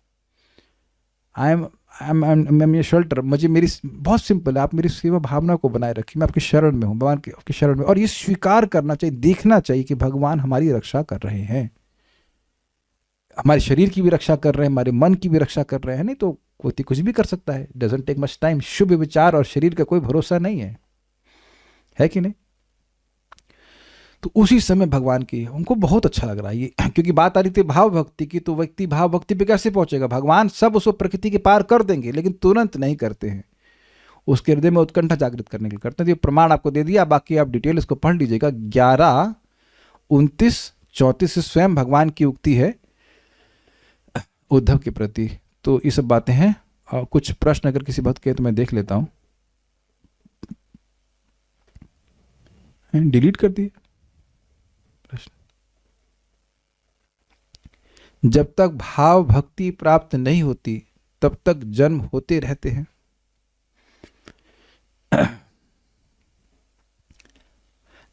S1: आई एम शेल्टर, मुझे मेरी बहुत सिंपल है, आप मेरी सेवा भावना को बनाए रखिए, मैं आपकी शरण में हूँ, भगवान की आपकी शरण में। और ये स्वीकार करना चाहिए, देखना चाहिए कि भगवान हमारी रक्षा कर रहे हैं, हमारे शरीर की भी रक्षा कर रहे हैं, हमारे मन की भी रक्षा कर रहे हैं। नहीं तो कोई कुछ भी कर सकता है, डजंट टेक मच टाइम। शुभ विचार और शरीर का कोई भरोसा नहीं है कि नहीं? तो उसी समय भगवान की उनको बहुत अच्छा लग रहा है ये, क्योंकि बात आ रही थी भाव भक्ति की, तो व्यक्ति भाव भक्ति पे कैसे पहुंचेगा? भगवान सब उसको प्रकृति के पार कर देंगे, लेकिन तुरंत नहीं करते हैं, उसके हृदय में उत्कंठा जागृत करने के लिए करते हैं। तो ये प्रमाण आपको दे दिया, बाकी आप डिटेल इसको पढ़ लीजिएगा। 11, 29, 34 से स्वयं भगवान की उक्ति है उद्धव के प्रति। तो ये सब बातें हैं। और कुछ प्रश्न अगर किसी भक्त के तो मैं देख लेता हूं। डिलीट कर दिए प्रश्न। जब तक भाव भक्ति प्राप्त नहीं होती तब तक जन्म होते रहते हैं।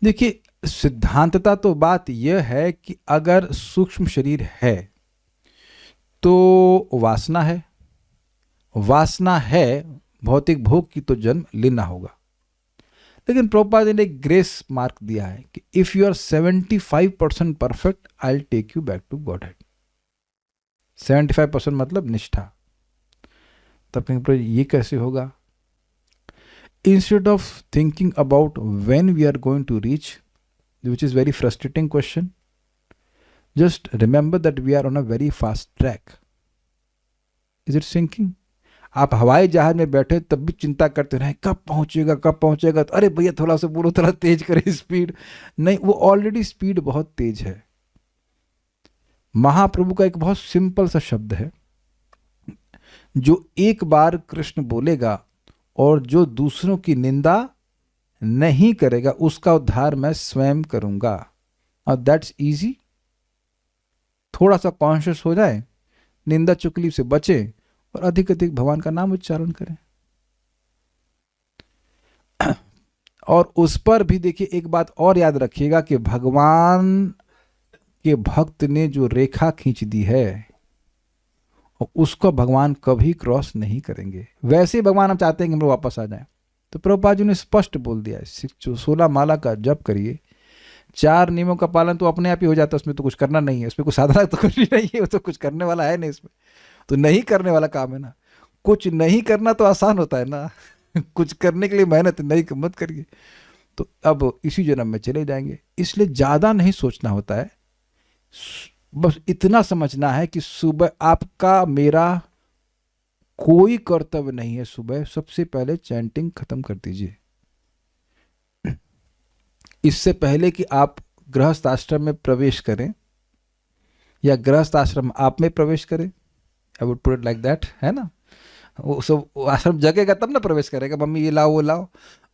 S1: देखिए, सिद्धांतता तो बात यह है कि अगर सूक्ष्म शरीर है तो वासना है, वासना है भौतिक भोग की, तो जन्म लेना होगा। लेकिन प्रभुपाद ने एक ग्रेस मार्क दिया है कि if you are 75% perfect, I will take you back to godhead. 75% मतलब निष्ठा। तब कहेंगे ये कैसे होगा? Instead of thinking about when we are going to reach, which is very frustrating question, just remember that we are on a very fast track. Is it sinking? आप हवाई जहाज में बैठे तब भी चिंता करते रहे कब पहुंचेगा कब पहुंचेगा, तो अरे भैया थोड़ा सा बोलो, थोड़ा तेज करे स्पीड। नहीं, वो ऑलरेडी स्पीड बहुत तेज है। महाप्रभु का एक बहुत सिंपल सा शब्द है, जो एक बार कृष्ण बोलेगा और जो दूसरों की निंदा नहीं करेगा उसका उद्धार मैं स्वयं करूंगा। और दैट्स इजी। थोड़ा सा कॉन्शियस हो जाए, निंदा चुगली से बचे और अधिक अधिक भगवान का नाम उच्चारण करें। और उस पर भी देखिए एक बात और याद रखिएगा कि भगवान के भक्त ने जो रेखा खींच दी है और उसको भगवान कभी क्रॉस नहीं करेंगे। वैसे भगवान हम चाहते हैं कि हम लोग वापस आ जाएं। तो प्रभुपाद जी ने स्पष्ट बोल दिया है, 16 माला का जप करिए, 4 नियमों का पालन तो अपने आप ही हो जाता है, उसमें तो कुछ करना नहीं है, उसमें कुछ साधना तो करनी नहीं है, वो तो कुछ करने वाला है नहीं, इसमें तो नहीं करने वाला काम है ना। कुछ नहीं करना तो आसान होता है ना, कुछ करने के लिए मेहनत नहीं मत करिए। तो अब इसी जन्म में चले जाएंगे, इसलिए ज़्यादा नहीं सोचना होता है, बस इतना समझना है कि सुबह आपका मेरा कोई कर्तव्य नहीं है। सुबह सबसे पहले चैंटिंग खत्म कर दीजिए। इससे पहले कि आप गृहस्थ आश्रम में प्रवेश करें या गृहस्थ आश्रम आप में प्रवेश करें, I would put it like that, है ना। वो सब आश्रम जगेगा तब ना प्रवेश करेगा, मम्मी ये लाओ वो लाओ।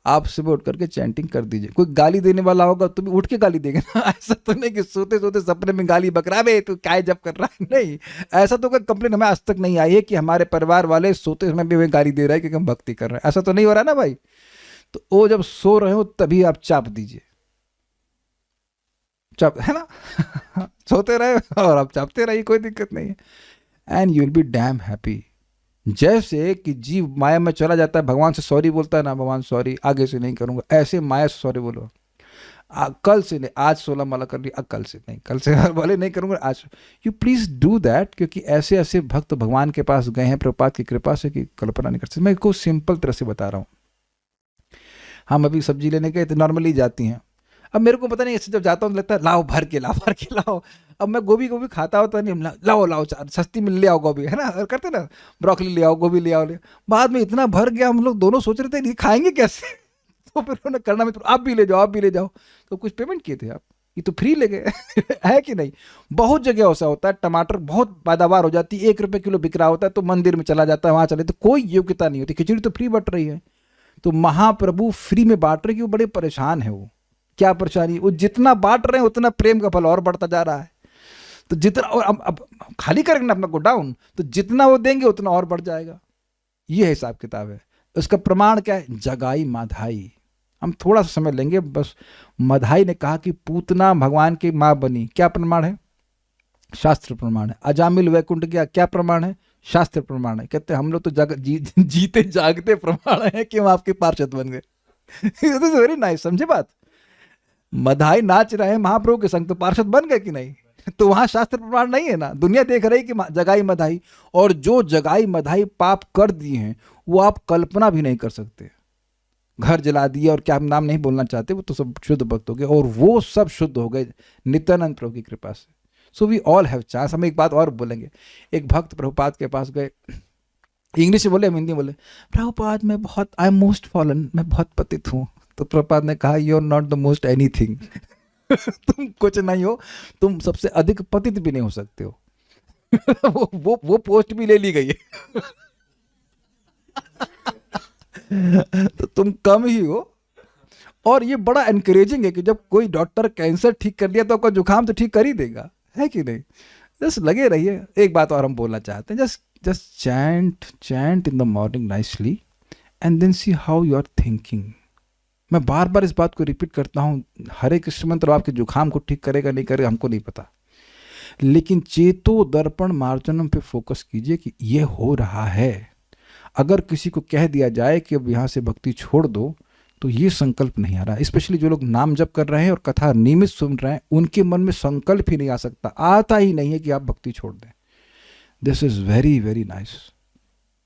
S1: आप सुबह उठ करके चैंटिंग कर दीजिए। कोई गाली देने वाला होगा तो भी उठ के गाली देंगे ना, ऐसा तो नहीं कि सोते सोते सपने में गाली बक रहा है तू क्या जब कर रहा है। नहीं, ऐसा तो कोई कंप्लेन हमें आज तक नहीं आई है कि हमारे परिवार वाले सोते समय भी हमें गाली दे रहा है क्योंकि हम भक्ति कर रहे हैं। ऐसा तो नहीं हो रहा ना भाई। तो वो जब सो रहे हो तभी आप चाप दीजिए, चाप, है ना। सोते रहे और आप चापते रहिए, कोई दिक्कत नहीं है। And you will be dam happy. जैसे कि जीव माया में चला जाता है, भगवान से सॉरी बोलता है ना, भगवान सॉरी आगे से नहीं करूंगा, ऐसे माया से सॉरी बोलो। कल से नहीं, आज 16 माला कर ली, कल से नहीं, कल से हर वाले नहीं करूंगा, आज। यू प्लीज डू दैट, क्योंकि ऐसे ऐसे भक्त भगवान के पास गए हैं प्रभुपाद की कृपा से कि कल्पना नहीं कर सकते। मैं कुछ सिंपल तरह से बता रहा हूँ। हम अभी सब्जी लेने गए तो नॉर्मली जाती हैं। अब मेरे को पता नहीं, ऐसे जब जाता हूँ लगता है लाओ भर के लाओ भर के लाओ। अब मैं गोभी खाता होता नहीं, लाओ लाओ सस्ती मिल ले आओ गोभी, है ना, और करते ना ब्रोकली ले आओ, गोभी ले आओ ले। बाद में इतना भर गया, हम लोग दोनों सोच रहे थे ये खाएंगे कैसे। तो फिर उन्होंने करना में, तो आप भी ले जाओ, आप भी ले जाओ। तो कुछ पेमेंट किए थे आप, ये तो फ्री ले गए। है कि नहीं। बहुत जगह ऐसा होता है, टमाटर बहुत पैदावार हो जाती है, 1 रुपये किलो बिक रहा होता है तो मंदिर में चला जाता है, वहाँ चले तो कोई योग्यता नहीं होती। खिचड़ी तो फ्री बट रही है, तो महाप्रभु फ्री में बांट रहे कि वो बड़े परेशान है। वो क्या परेशानी, वो जितना बांट रहे हैं उतना प्रेम का फल और बढ़ता जा रहा है। तो जितना, और अब खाली करेंगे ना अपना गोडाउन, तो जितना वो देंगे उतना और बढ़ जाएगा। ये हिसाब किताब है। उसका प्रमाण क्या है? जगाई माधाई। हम थोड़ा सा समय लेंगे बस। मधाई ने कहा कि पूतना भगवान की माँ बनी, क्या प्रमाण है? शास्त्र प्रमाण है। अजामिल वैकुंठ गया, क्या प्रमाण है? शास्त्र प्रमाण है। कहते हैं हम लोग तो जीते जागते प्रमाण है कि हम आपके पार्षद बन गए। दिस इज वेरी नाइस, समझे बात? मधाई नाच रहे हैं महाप्रभु के संग, तो पार्षद बन गए कि नहीं? तो वहां शास्त्र प्रमाण नहीं है ना, दुनिया देख रही कि जगाई मधाई। और जो जगाई मधाई पाप कर दिए हैं वो आप कल्पना भी नहीं कर सकते। घर जला दिए, और क्या हम नाम नहीं बोलना चाहते, वो तो सब शुद्ध भक्त हो गए, और वो सब शुद्ध हो गए नित्यानंद प्रभु की कृपा से। So we all have chance. हम एक बात और बोलेंगे। एक भक्त प्रभुपाद के पास गए, इंग्लिश में बोले, हम हिंदी में बोले, प्रभुपाद मैं बहुत, आई एम मोस्ट फॉलन, मैं बहुत पतित हूँ। तो प्रभुपाद ने कहा, you are not the most anything. तुम कुछ नहीं हो, तुम सबसे अधिक पतित भी नहीं हो सकते हो। वो पोस्ट भी ले ली गई है। तो तुम कम ही हो। और ये बड़ा एनकरेजिंग है कि जब कोई डॉक्टर कैंसर ठीक कर दिया तो आपका जुकाम तो ठीक कर ही देगा, है कि नहीं? जस्ट लगे रहिए। एक बात और हम बोलना चाहते हैं, just chant in the morning nicely and then see how you are thinking. मैं बार बार इस बात को रिपीट करता हूँ, हरे कृष्ण मंत्र आपके जुकाम को ठीक करेगा नहीं करेगा हमको नहीं पता, लेकिन चेतो दर्पण मार्जनम पे फोकस कीजिए कि ये हो रहा है। अगर किसी को कह दिया जाए कि अब यहाँ से भक्ति छोड़ दो, तो ये संकल्प नहीं आ रहा। स्पेशली जो लोग नाम जप कर रहे हैं और कथा नियमित सुन रहे हैं, उनके मन में संकल्प ही नहीं आ सकता, आता ही नहीं है कि आप भक्ति छोड़ दें। This is very very nice.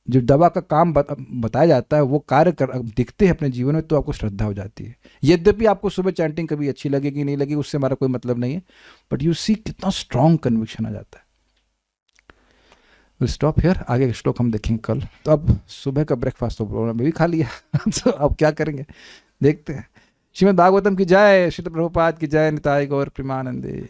S1: जो दवा का काम बताया जाता है वो कार्य दिखते हैं अपने जीवन में, तो आपको श्रद्धा हो जाती है। यद्यपि आपको सुबह चैंटिंग कभी अच्छी लगेगी नहीं लगी, उससे हमारा कोई मतलब नहीं है, बट यू सी कितना स्ट्रॉन्ग कन्विक्शन आ जाता है। विल स्टॉप हियर, आगे श्लोक हम देखेंगे कल। तो अब सुबह का ब्रेकफास्ट तो प्रोग्राम में भी खा लिया। तो अब क्या करेंगे देखते हैं। श्रीमद् भागवतम की जय, श्री प्रभुपाद की जय, निताय गौर प्रेमानंदे।